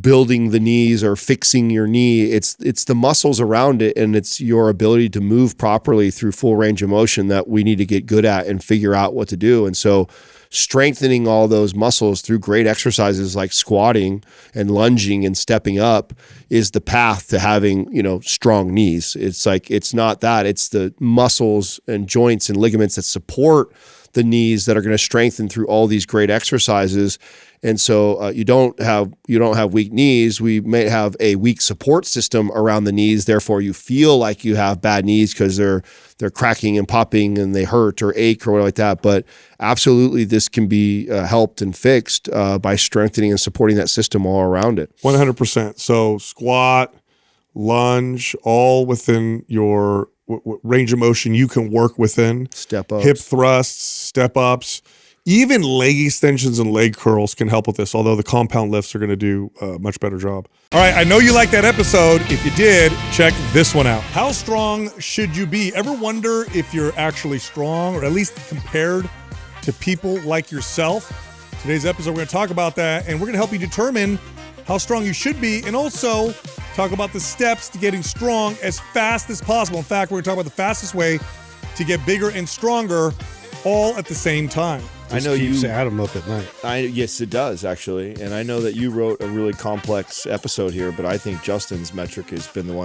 Speaker 3: building the knees or fixing your knee. It's the muscles around it, and it's your ability to move properly through full range of motion that we need to get good at and figure out what to do. And so strengthening all those muscles through great exercises like squatting and lunging and stepping up is the path to having, strong knees. It's like, it's not that, it's the muscles and joints and ligaments that support the knees that are going to strengthen through all these great exercises. And so you don't have weak knees. We may have a weak support system around the knees. Therefore, you feel like you have bad knees because they're cracking and popping and they hurt or ache or whatever like that. But absolutely, this can be helped and fixed by strengthening and supporting that system all around it.
Speaker 1: 100%. So squat, lunge, all within your range of motion you can work within.
Speaker 3: Step ups.
Speaker 1: Hip thrusts, step ups. Even leg extensions and leg curls can help with this, although the compound lifts are going to do a much better job. All right, I know you liked that episode. If you did, check this one out. How strong should you be? Ever wonder if you're actually strong, or at least compared to people like yourself? Today's episode, we're going to talk about that, and we're going to help you determine how strong you should be, and also talk about the steps to getting strong as fast as possible. In fact, we're going to talk about the fastest way to get bigger and stronger all at the same time.
Speaker 2: I know keeps Adam up at night.
Speaker 3: Yes, it does, actually. And I know that you wrote a really complex episode here, but I think Justin's metric has been the one